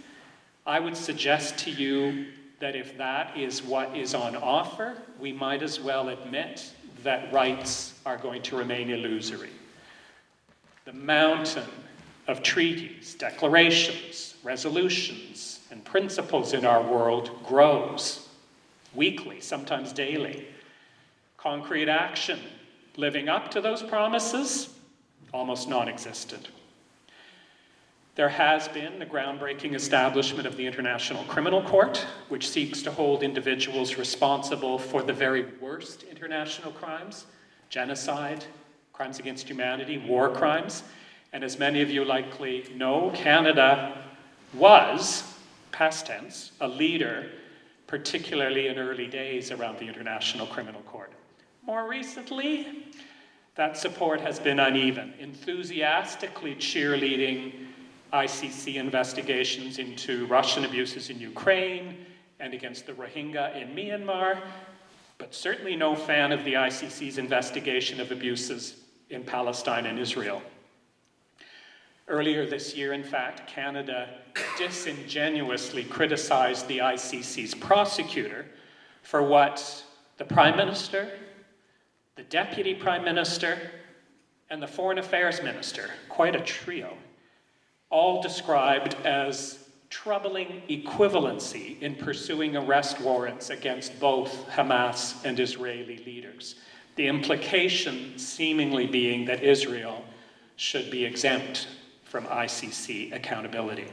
I would suggest to you that if that is what is on offer, we might as well admit that rights are going to remain illusory. The mountain of treaties, declarations, resolutions, and principles in our world grows weekly, sometimes daily. Concrete action living up to those promises, almost non-existent. There has been the groundbreaking establishment of the International Criminal Court, which seeks to hold individuals responsible for the very worst international crimes, genocide, crimes against humanity, war crimes. And as many of you likely know, Canada was, past tense, a leader, particularly in early days around the International Criminal Court. More recently, that support has been uneven, enthusiastically cheerleading ICC investigations into Russian abuses in Ukraine and against the Rohingya in Myanmar, but certainly no fan of the ICC's investigation of abuses in Palestine and Israel. Earlier this year, in fact, Canada disingenuously criticized the ICC's prosecutor for what the Prime Minister, the Deputy Prime Minister, and the Foreign Affairs Minister, quite a trio, all described as troubling equivalency in pursuing arrest warrants against both Hamas and Israeli leaders. The implication seemingly being that Israel should be exempt from ICC accountability.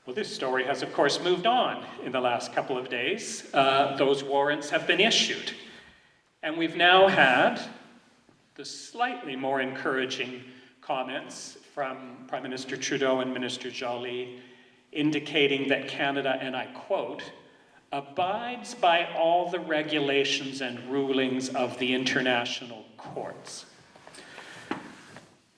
Well, this story has, of course, moved on in the last couple of days. Those warrants have been issued. And we've now had the slightly more encouraging comments from Prime Minister Trudeau and Minister Joly indicating that Canada, and I quote, abides by all the regulations and rulings of the international courts.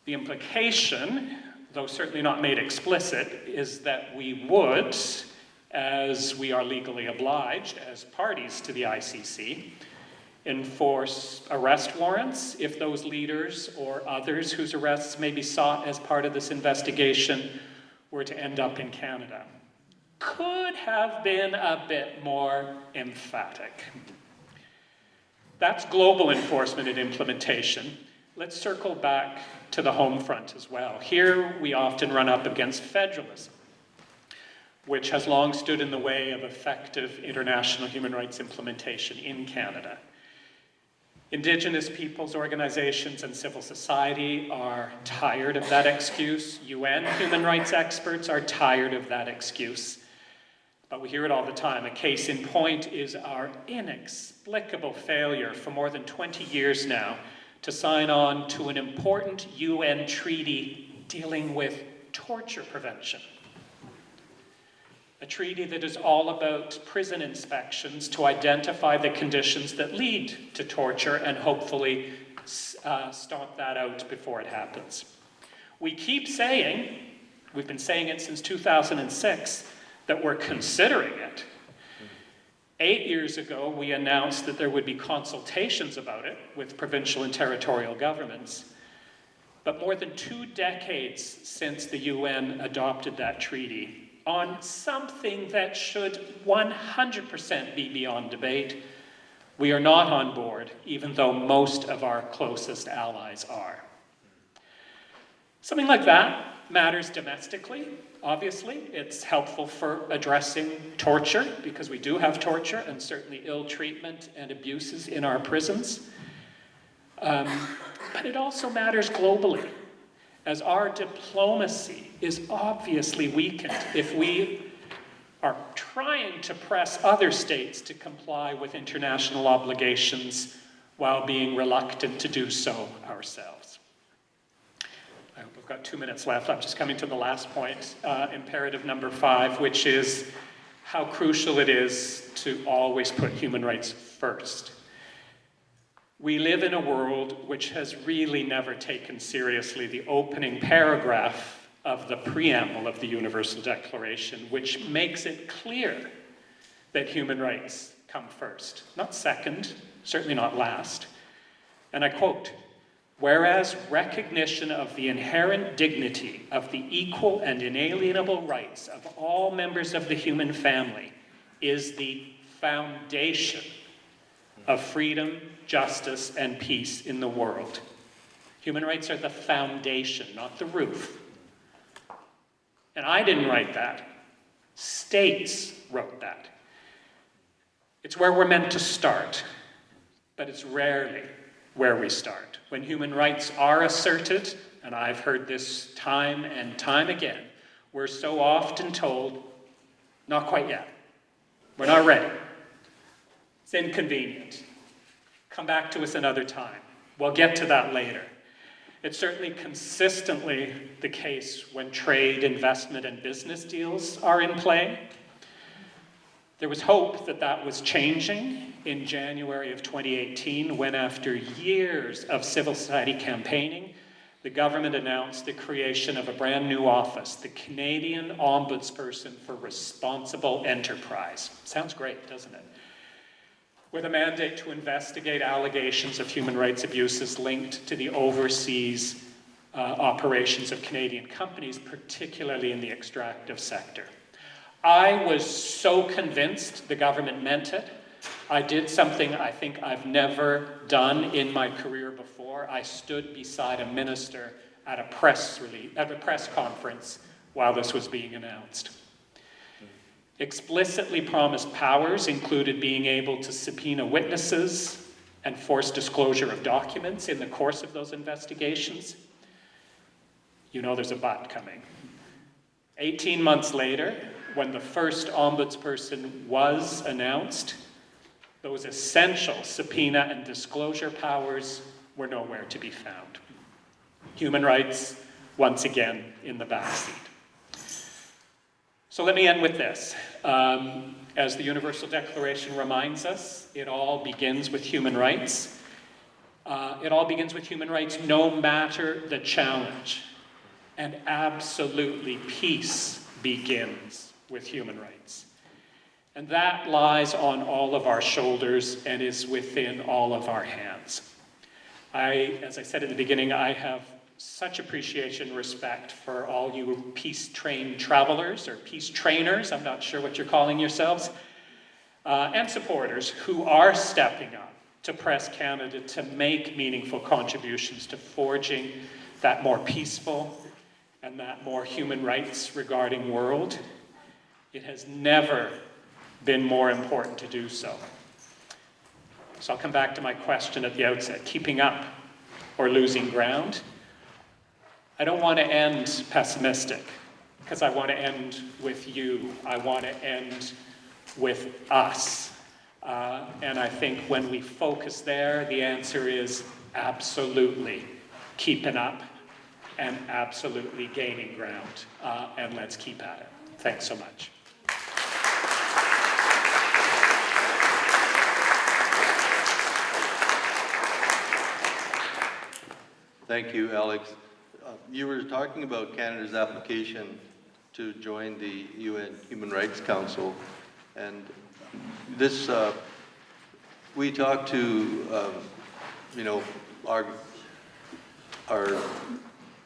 The implication, though certainly not made explicit, is that we would, as we are legally obliged as parties to the ICC, enforce arrest warrants if those leaders or others whose arrests may be sought as part of this investigation were to end up in Canada. Could have been a bit more emphatic. That's global enforcement and implementation. Let's circle back to the home front as well. Here we often run up against federalism. which has long stood in the way of effective international human rights implementation in Canada. Indigenous peoples' organizations and civil society are tired of that excuse. UN human rights experts are tired of that excuse. But we hear it all the time. A case in point is our inexplicable failure for more than 20 years now to sign on to an important UN treaty dealing with torture prevention. A treaty that is all about prison inspections to identify the conditions that lead to torture and hopefully stomp that out before it happens. We keep saying, we've been saying it since 2006, that we're considering it. 8 years ago, we announced that there would be consultations about it with provincial and territorial governments. But more than 2 decades since the UN adopted that treaty, on something that should 100% be beyond debate, we are not on board, even though most of our closest allies are. Something like that matters domestically, obviously. It's helpful for addressing torture, because we do have torture and certainly ill treatment and abuses in our prisons. But it also matters globally, as our diplomacy is obviously weakened if we are trying to press other states to comply with international obligations while being reluctant to do so ourselves. I hope I've got 2 minutes left. I'm just coming to the last point, imperative number 5, which is how crucial it is to always put human rights first. We live in a world which has really never taken seriously the opening paragraph of the preamble of the Universal Declaration, which makes it clear that human rights come first, not second, certainly not last. And I quote, "Whereas recognition of the inherent dignity of the equal and inalienable rights of all members of the human family is the foundation of freedom, justice, and peace in the world." Human rights are the foundation, not the roof. And I didn't write that. States wrote that. It's where we're meant to start, but it's rarely where we start. When human rights are asserted, and I've heard this time and time again, we're so often told, not quite yet. We're not ready. It's inconvenient. Come back to us another time. We'll get to that later. It's certainly consistently the case when trade, investment, and business deals are in play. There was hope that that was changing in January of 2018 when, after years of civil society campaigning, the government announced the creation of a brand new office, the Canadian Ombudsperson for Responsible Enterprise. Sounds great, doesn't it? With a mandate to investigate allegations of human rights abuses linked to the overseas operations of Canadian companies, particularly in the extractive sector. I was so convinced the government meant it. I did something I think I've never done in my career before. I stood beside a minister at a press conference while this was being announced. Explicitly promised powers included being able to subpoena witnesses and force disclosure of documents in the course of those investigations. You know there's a but coming. 18 months later, when the first ombudsperson was announced, those essential subpoena and disclosure powers were nowhere to be found. Human rights, once again, in the backseat. So let me end with this. As the Universal Declaration reminds us, it all begins with human rights. It all begins with human rights no matter the challenge. And absolutely peace begins with human rights. And that lies on all of our shoulders and is within all of our hands. As I said at the beginning, I have such appreciation and respect for all you peace-trained travelers or peace trainers, I'm not sure what you're calling yourselves, and supporters who are stepping up to press Canada to make meaningful contributions to forging that more peaceful and that more human rights regarding world. It has never been more important to do so. So I'll come back to my question at the outset, keeping up or losing ground. I don't want to end pessimistic, because I want to end with you. I want to end with us. And I think when we focus there, the answer is absolutely keeping up and absolutely gaining ground. And let's keep at it. Thanks so much. Thank you, Alex. You were talking about Canada's application to join the UN Human Rights Council, and this, we talked to, our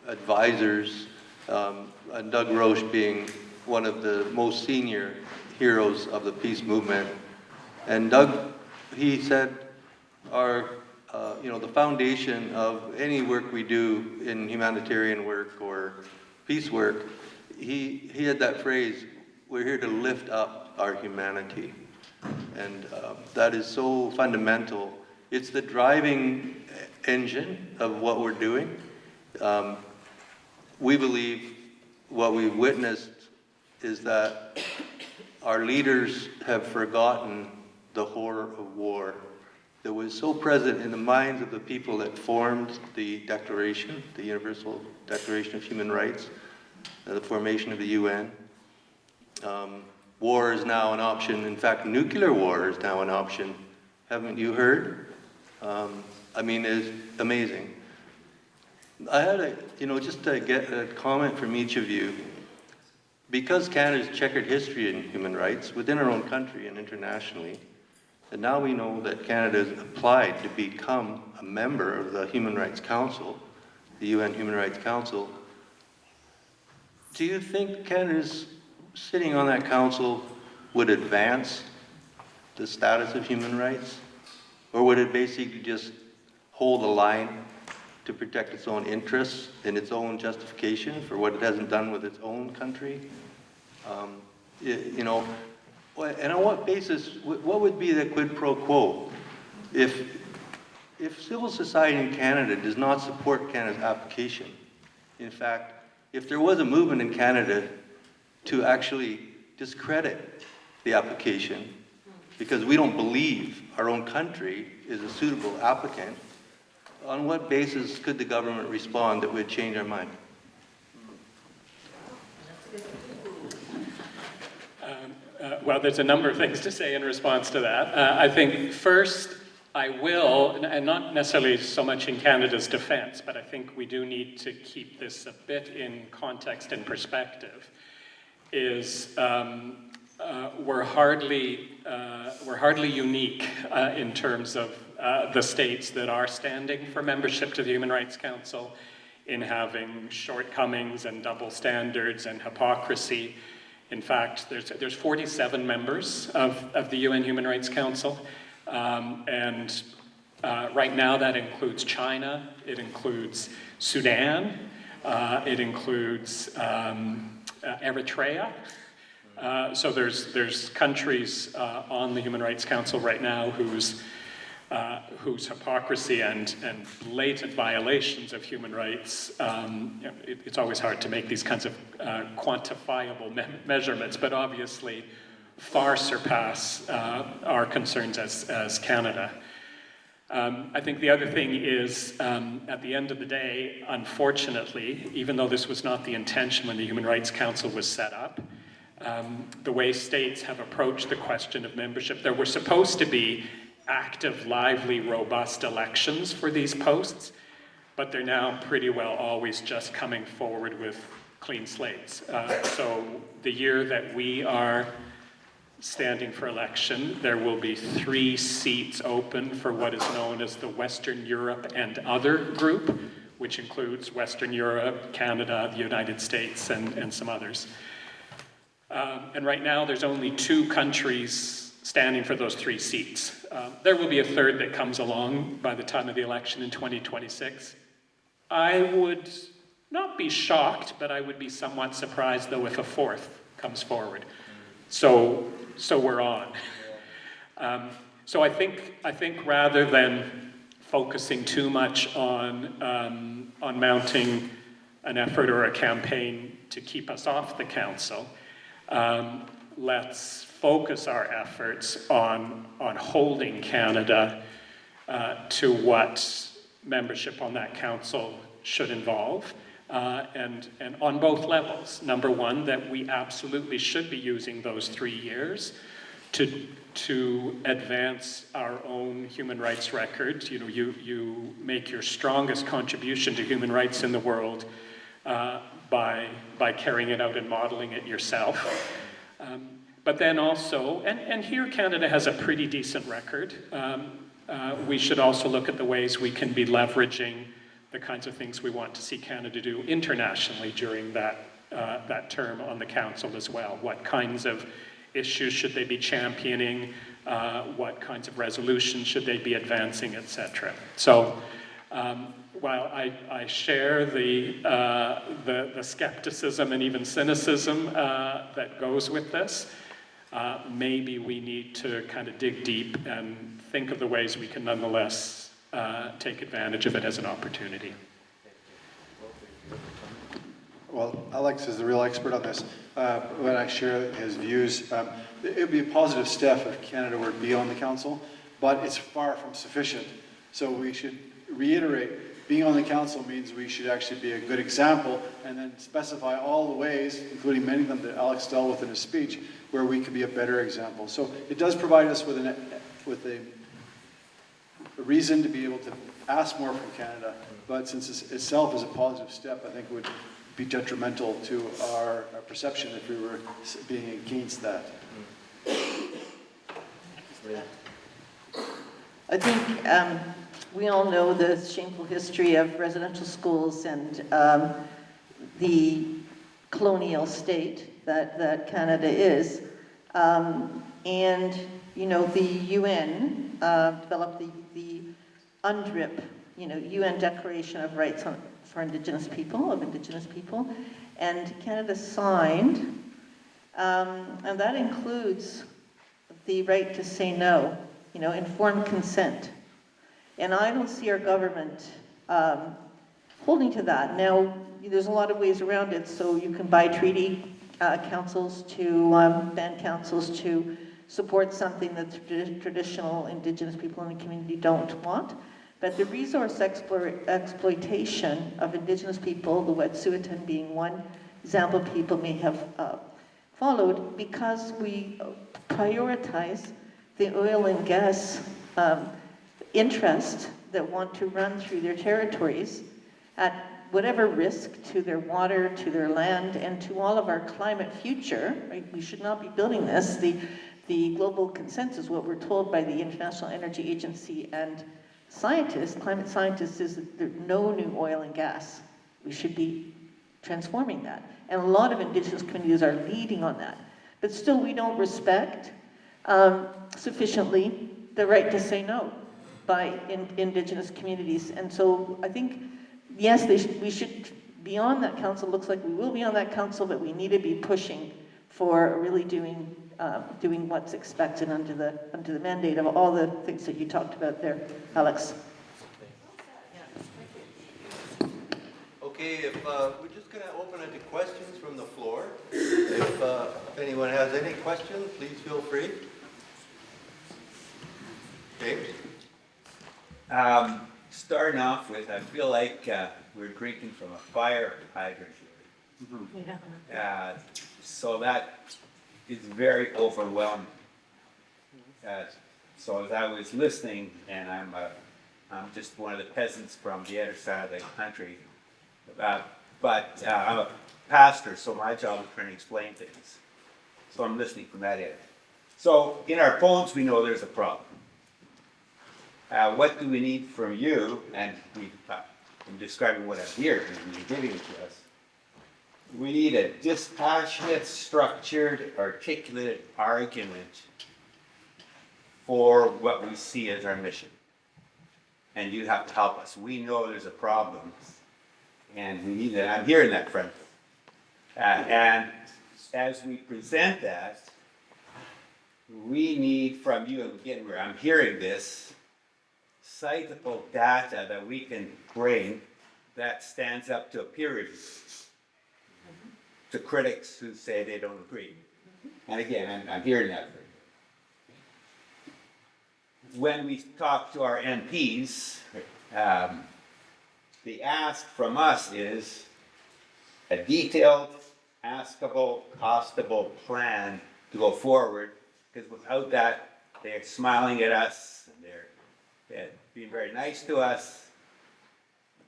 advisors, and Doug Roche being one of the most senior heroes of the peace movement. And Doug, he said, the foundation of any work we do in humanitarian work or peace work, he had that phrase, we're here to lift up our humanity. And that is so fundamental. It's the driving engine of what we're doing. We believe what we've witnessed is that our leaders have forgotten the horror of war that was so present in the minds of the people that formed the Declaration, the Universal Declaration of Human Rights, the formation of the UN. War is now an option. In fact, nuclear war is now an option. Haven't you heard? It's amazing. I had just to get a comment from each of you. Because Canada's checkered history in human rights within our own country and internationally, and now we know that Canada has applied to become a member of the Human Rights Council, the UN Human Rights Council. Do you think Canada's sitting on that council would advance the status of human rights? Or would it basically just hold the line to protect its own interests and its own justification for what it hasn't done with its own country? And on what basis, what would be the quid pro quo if civil society in Canada does not support Canada's application? In fact, if there was a movement in Canada to actually discredit the application because we don't believe our own country is a suitable applicant, on what basis could the government respond that would change our mind? Well, there's a number of things to say in response to that. I think first, I will, and not necessarily so much in Canada's defense, but I think we do need to keep this a bit in context and perspective, is we're hardly unique in terms of the states that are standing for membership to the Human Rights Council in having shortcomings and double standards and hypocrisy. In fact, there's 47 members of the UN Human Rights Council, and right now that includes China, it includes Sudan, it includes Eritrea. So there's countries on the Human Rights Council right now whose hypocrisy and blatant violations of human rights, it's always hard to make these kinds of quantifiable measurements, but obviously far surpass our concerns as Canada. I think the other thing is, at the end of the day, unfortunately, even though this was not the intention when the Human Rights Council was set up, the way states have approached the question of membership, there were supposed to be active, lively, robust elections for these posts, but they're now pretty well always just coming forward with clean slates. So the year that we are standing for election, there will be 3 seats open for what is known as the Western Europe and Other group, which includes Western Europe, Canada, the United States, and some others. And right now, there's only 2 countries standing for those 3 seats. There will be a third that comes along by the time of the election in 2026. I would not be shocked, but I would be somewhat surprised, though, if a 4th comes forward. so we're on. So I think rather than focusing too much on mounting an effort or a campaign to keep us off the council, let's focus our efforts on holding Canada to what membership on that council should involve, and on both levels. Number one, that we absolutely should be using those 3 years to advance our own human rights record. You know, you make your strongest contribution to human rights in the world by carrying it out and modeling it yourself. But then also, and here Canada has a pretty decent record, we should also look at the ways we can be leveraging the kinds of things we want to see Canada do internationally during that term on the council as well. What kinds of issues should they be championing? What kinds of resolutions should they be advancing, etc. So while I share the skepticism and even cynicism that goes with this, maybe we need to kind of dig deep and think of the ways we can nonetheless take advantage of it as an opportunity. Well, Alex is the real expert on this. When I share his views, it would be a positive step if Canada were to be on the council, but it's far from sufficient. So we should reiterate, being on the council means we should actually be a good example and then specify all the ways, including many of them that Alex dealt with in his speech, where we could be a better example. So it does provide us with a reason to be able to ask more from Canada, but since itself is a positive step, I think it would be detrimental to our perception if we were being against that. I think we all know the shameful history of residential schools and the colonial state that Canada is. And, you know, the UN developed the UNDRIP, you know, UN Declaration of Rights for Indigenous People, and Canada signed, and that includes the right to say no, you know, informed consent. And I don't see our government holding to that. Now, there's a lot of ways around it, so you can buy treaty councils to ban councils to support something that traditional Indigenous people in the community don't want. But the resource exploitation of Indigenous people, the Wet'suwet'en being one example people may have followed, because we prioritize the oil and gas interest that want to run through their territories at whatever risk to their water, to their land, and to all of our climate future. Right? We should not be building this. The global consensus, what we're told by the International Energy Agency and scientists, climate scientists, is that there's no new oil and gas. We should be transforming that. And a lot of Indigenous communities are leading on that. But still, we don't respect sufficiently the right to say no by Indigenous communities. And so I think, yes, we should be on that council. Looks like we will be on that council, but we need to be pushing for really doing what's expected under the mandate of all the things that you talked about there, Alex. Okay, if we're just going to open it to questions from the floor. If anyone has any questions, please feel free. James? Starting off with, I feel like we're drinking from a fire hydrant here. So that is very overwhelming. So as I was listening, and I'm just one of the peasants from the other side of the country, but I'm a pastor, so my job is trying to explain things. So I'm listening from that end. So in our phones, we know there's a problem. What do we need from you? And I'm describing what I'm hearing, and you're giving it to us. We need a dispassionate, structured, articulated argument for what we see as our mission. And you have to help us. We know there's a problem, and we need it. I'm hearing that, friend. And as we present that, we need from you, and again, where I'm hearing this, citable data that we can bring that stands up to a peer review, to critics who say they don't agree. And again, I'm hearing that. When we talk to our MPs, the ask from us is a detailed, askable, costable plan to go forward, because without that, they're smiling at us, and they're being very nice to us,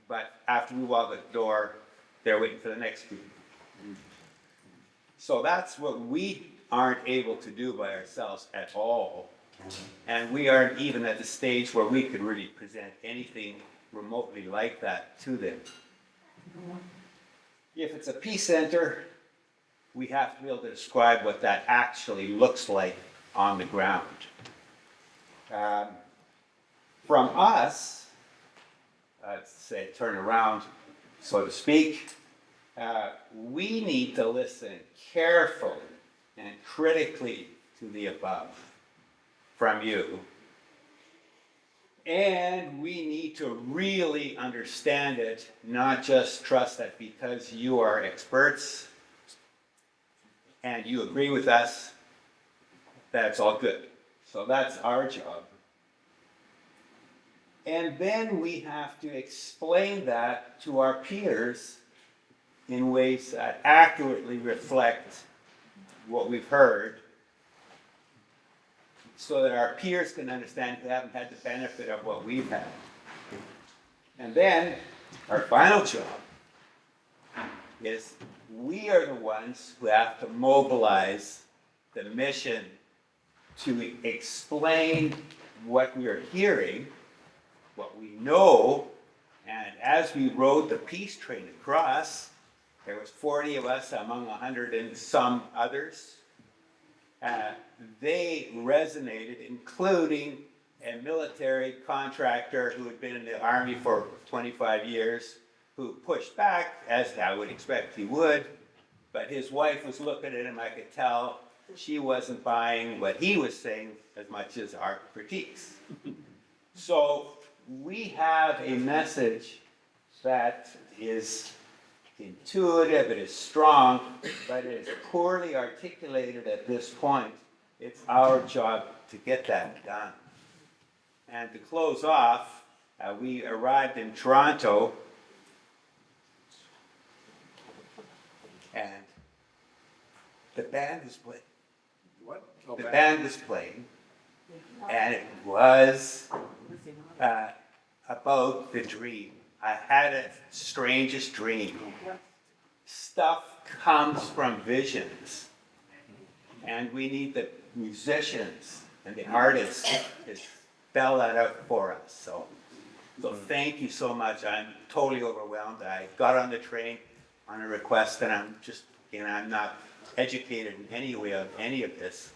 but after we walk out the door, they're waiting for the next group. So that's what we aren't able to do by ourselves at all. And we aren't even at the stage where we could really present anything remotely like that to them. If it's a peace center, we have to be able to describe what that actually looks like on the ground. From us, let's say turn around, so to speak, we need to listen carefully and critically to the above from you. And we need to really understand it, not just trust that because you are experts and you agree with us, that's all good. So that's our job. And then we have to explain that to our peers in ways that accurately reflect what we've heard, so that our peers can understand who haven't had the benefit of what we've had. And then our final job is we are the ones who have to mobilize the mission to explain what we are hearing, what we know, and as we rode the peace train across, there was 40 of us among 100 and some others. They resonated, including a military contractor who had been in the Army for 25 years, who pushed back, as I would expect he would, but his wife was looking at him, I could tell she wasn't buying what he was saying as much as our critiques. So we have a message that is intuitive, it is strong, but it is poorly articulated at this point. It's our job to get that done. And to close off, we arrived in Toronto, and the band was playing. What? The band was playing, and it was about the dream. I had a strangest dream. Stuff comes from visions, and we need the musicians and the artists to spell that out for us. So thank you so much. I'm totally overwhelmed. I got on the train on a request, and I'm not educated in any way of any of this.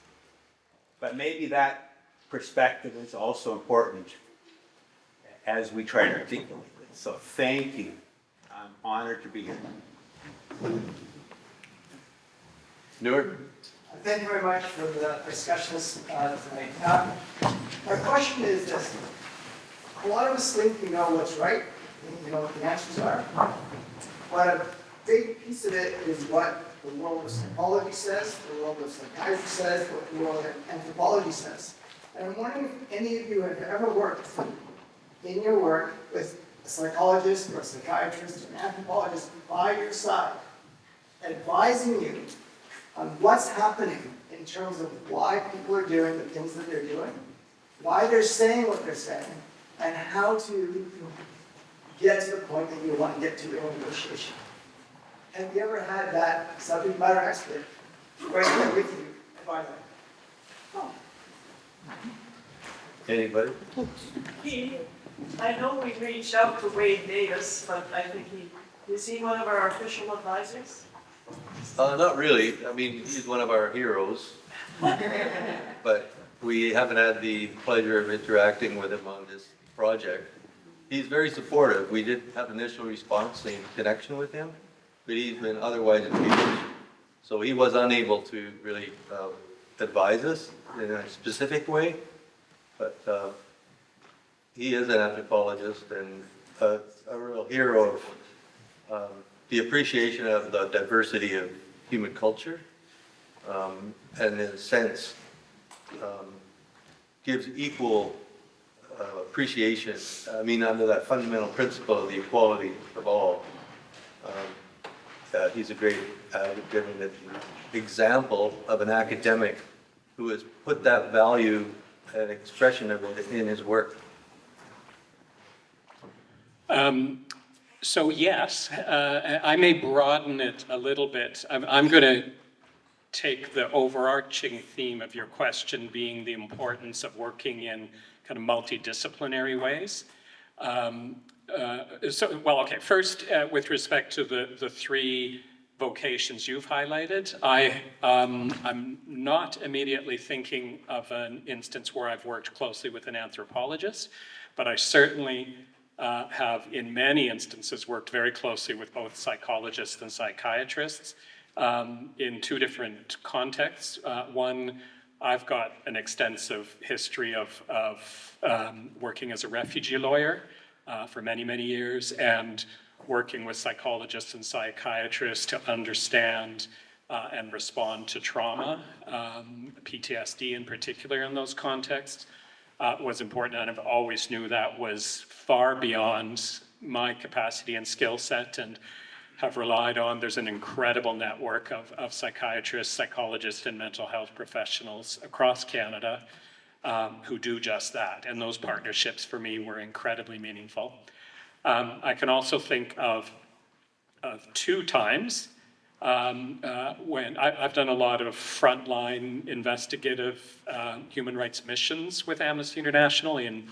But maybe that perspective is also important as we try to articulate it. So thank you. I'm honored to be here. Newark? Thank you very much for the discussions tonight. My question is this. A lot of us think we know what's right, we know what the answers are. But a big piece of it is what the world of psychology says, the world of psychiatry says, what the world of anthropology says. And I'm wondering if any of you have ever worked in your work with a psychologist or a psychiatrist or an anthropologist by your side, advising you on what's happening in terms of why people are doing the things that they're doing, why they're saying what they're saying, and how to get to the point that you want to get to in negotiation. Have you ever had that subject matter expert right there with you advise that? Anybody? I know we reached out to Wade Davis, but I think is he one of our official advisors? Not really. I mean, he's one of our heroes. But we haven't had the pleasure of interacting with him on this project. He's very supportive. We did have initial response in connection with him, but he's been otherwise engaged. So he was unable to really advise us in a specific way, but he is an anthropologist and a real hero of the appreciation of the diversity of human culture, and in a sense gives equal appreciation, under that fundamental principle of the equality of all. He's a great advocate and an example of an academic who has put that value and expression of it in his work. So yes, I may broaden it a little bit. I'm going to take the overarching theme of your question being the importance of working in kind of multidisciplinary ways. First, with respect to the three vocations you've highlighted, I'm not immediately thinking of an instance where I've worked closely with an anthropologist, but I certainly have in many instances worked very closely with both psychologists and psychiatrists in two different contexts. One, I've got an extensive history of working as a refugee lawyer for many, many years, and working with psychologists and psychiatrists to understand and respond to trauma, PTSD in particular in those contexts, was important, and I've always knew that was far beyond my capacity and skill set, and have relied on. There's an incredible network of psychiatrists, psychologists, and mental health professionals across Canada who do just that, and those partnerships for me were incredibly meaningful. I can also think of two times when I've done a lot of frontline investigative human rights missions with Amnesty International in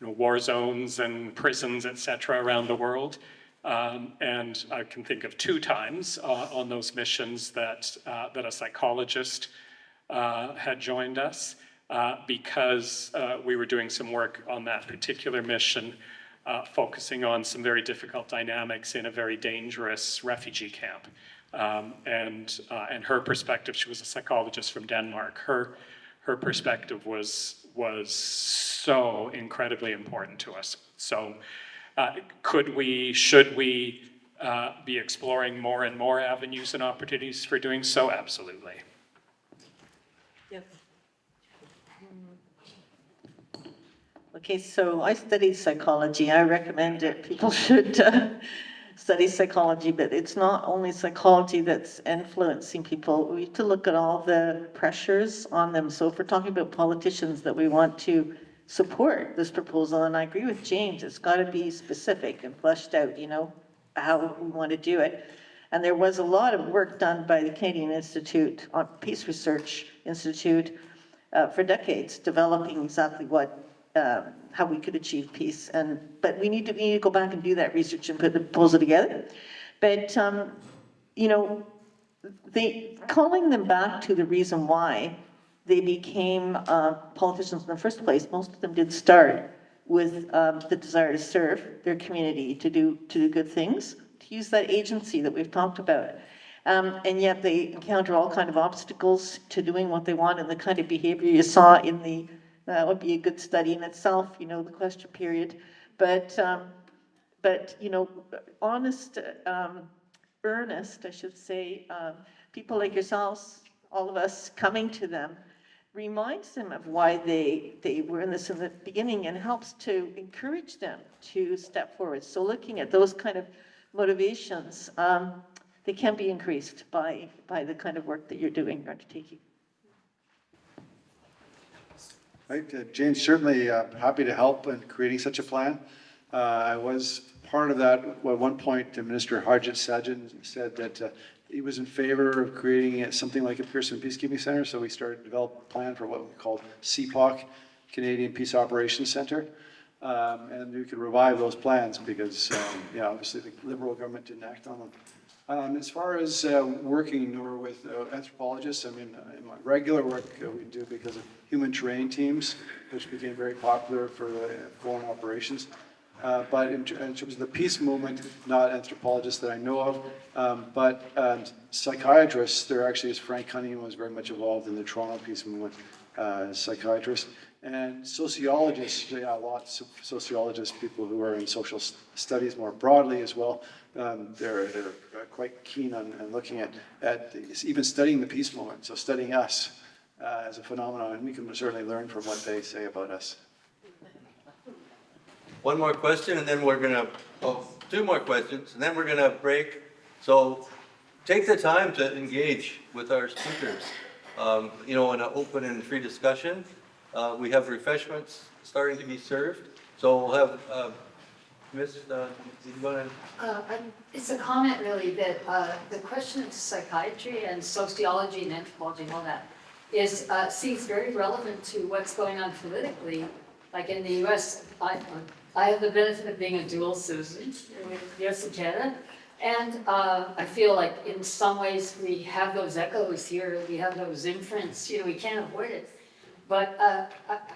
war zones and prisons, etc., around the world. And I can think of two times on those missions that a psychologist had joined us because we were doing some work on that particular mission, focusing on some very difficult dynamics in a very dangerous refugee camp. And her perspective, she was a psychologist from Denmark. Her perspective was so incredibly important to us. So should we be exploring more and more avenues and opportunities for doing so? Absolutely. Yes. Okay, so I studied psychology. I recommend it. People should study psychology, but it's not only psychology that's influencing people. We have to look at all the pressures on them. So if we're talking about politicians that we want to support this proposal, and I agree with James, it's got to be specific and fleshed out, how we want to do it. And there was a lot of work done by the Canadian Institute, Peace Research Institute, for decades, developing exactly how we could achieve peace. But we need to go back and do that research and put the proposal together. But calling them back to the reason why they became politicians in the first place. Most of them did start with the desire to serve their community, to do good things, to use that agency that we've talked about. And yet they encounter all kind of obstacles to doing what they want, and the kind of behavior you saw in that would be a good study in itself, the question period. But honest, earnest, I should say, people like yourselves, all of us coming to them, reminds them of why they were in this in the beginning, and helps to encourage them to step forward. So looking at those kind of motivations, they can be increased by the kind of work that you're doing, you're undertaking. Right, James, certainly happy to help in creating such a plan. I was part of that. At one point, Minister Harjit Sajjan said that he was in favor of creating something like a Pearson Peacekeeping Center, so we started to develop a plan for what we called CPOC, Canadian Peace Operations Center, and we could revive those plans because, obviously the Liberal government didn't act on them. As far as working more with anthropologists, in my regular work we do because of human terrain teams, which became very popular for foreign operations. but in terms of the peace movement, not anthropologists that I know of, but psychiatrists. There actually is Frank Cunningham was very much involved in the Toronto peace movement, psychiatrist. And sociologists, yeah, lots of sociologists, people who are in social studies more broadly as well. They're quite keen on looking at even studying the peace movement, so studying us as a phenomenon, and we can certainly learn from what they say about us. One more question, and then we're gonna, two more questions, and then we're gonna break. So take the time to engage with our speakers, in an open and free discussion. We have refreshments starting to be served. So we'll have, Miss, did you want to? It's a comment really that the question of psychiatry and sociology and anthropology and all that seems very relevant to what's going on politically. Like in the US, I have the benefit of being a dual citizen with US and Canada. And I feel like in some ways we have those echoes here, we have those imprints, we can't avoid it. But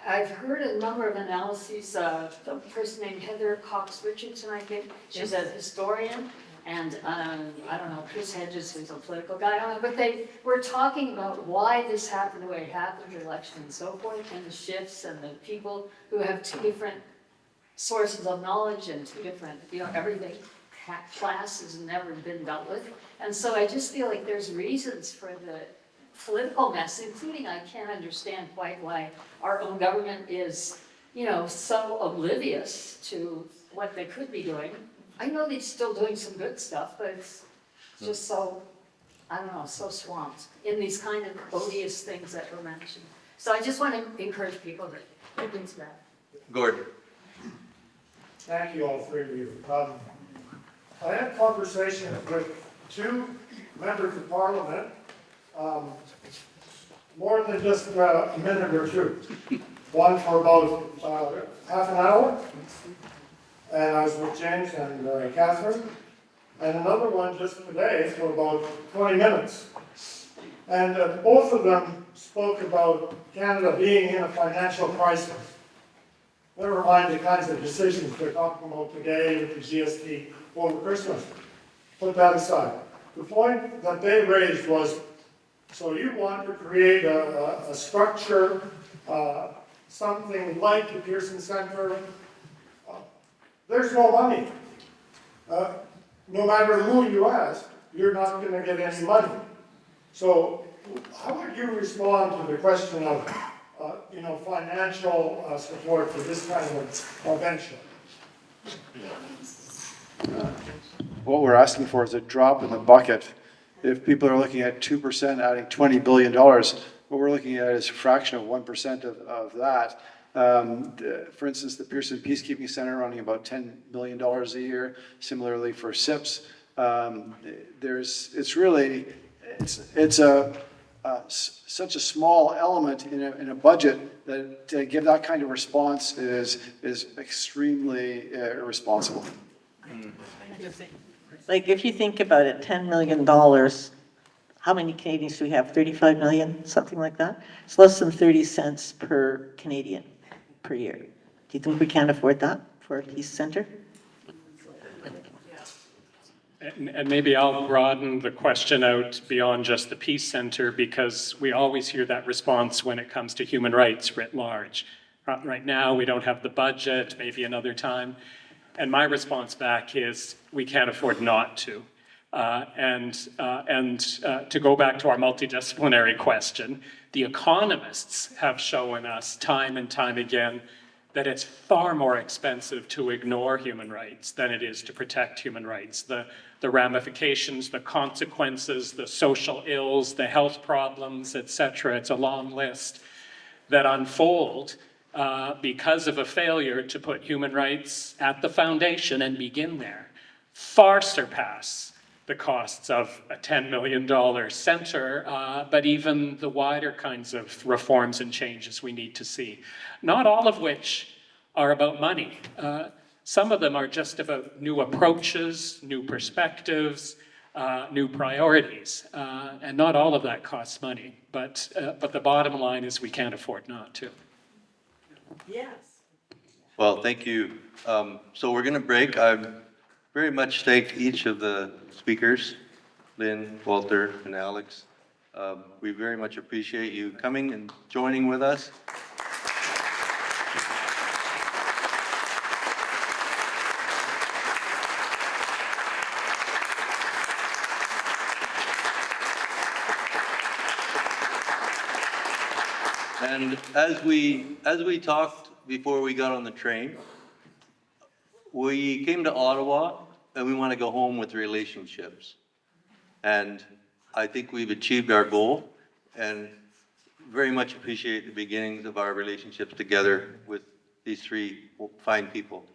I've heard a number of analyses, a person named Heather Cox Richardson, I think, she's a historian, and I don't know, Chris Hedges, who's a political guy, I don't know, but they were talking about why this happened the way it happened, the election and so forth, and the shifts, and the people who have two different sources of knowledge and two different, everything, class has never been dealt with. And so I just feel like there's reasons for the political mess, including I can't understand quite why our own government is, so oblivious to what they could be doing. I know they're still doing some good stuff, but it's just so, I don't know, so swamped in these kind of odious things that were mentioned. So I just want to encourage people to look into that. Gordon. Thank you, all three of you. I had a conversation with two members of Parliament, more than just a minute or two. One for about half an hour, and I was with James and Catherine, and another one just today for about 20 minutes. And both of them spoke about Canada being in a financial crisis. Never mind the kinds of decisions they're talking about today with the GST over Christmas. Put that aside. The point that they raised was, so you want to create a structure, something like the Pearson Center. There's no money. No matter who you ask, you're not going to get any money. So how would you respond to the question of financial support for this kind of venture? What we're asking for is a drop in the bucket. If people are looking at 2% adding $20 billion, what we're looking at is a fraction of 1% of that. For instance, the Pearson Peacekeeping Center running about $10 million a year. Similarly for SIPs, it's such a small element in a budget that to give that kind of response is extremely irresponsible. Like, if you think about it, $10 million, how many Canadians do we have? 35 million, something like that? It's less than 30 cents per Canadian per year. Do you think we can't afford that for a peace center? And maybe I'll broaden the question out beyond just the Peace Center, because we always hear that response when it comes to human rights writ large. Right now, we don't have the budget, maybe another time. And my response back is, we can't afford not to. And to go back to our multidisciplinary question, the economists have shown us time and time again that it's far more expensive to ignore human rights than it is to protect human rights. The ramifications, the consequences, the social ills, the health problems, etc. It's a long list that unfold because of a failure to put human rights at the foundation and begin there, far surpass the costs of a $10 million center, but even the wider kinds of reforms and changes we need to see. Not all of which are about money. Some of them are just about new approaches, new perspectives, new priorities, and not all of that costs money. But the bottom line is we can't afford not to. Yes. Well, thank you. So we're going to break. I very much thank each of the speakers, Lynn, Walter, and Alex. We very much appreciate you coming and joining with us. And as we talked before we got on the train, we came to Ottawa and we want to go home with relationships. And I think we've achieved our goal and very much appreciate the beginnings of our relationships together with these three fine people.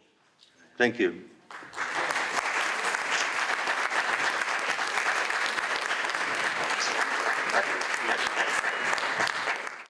Thank you.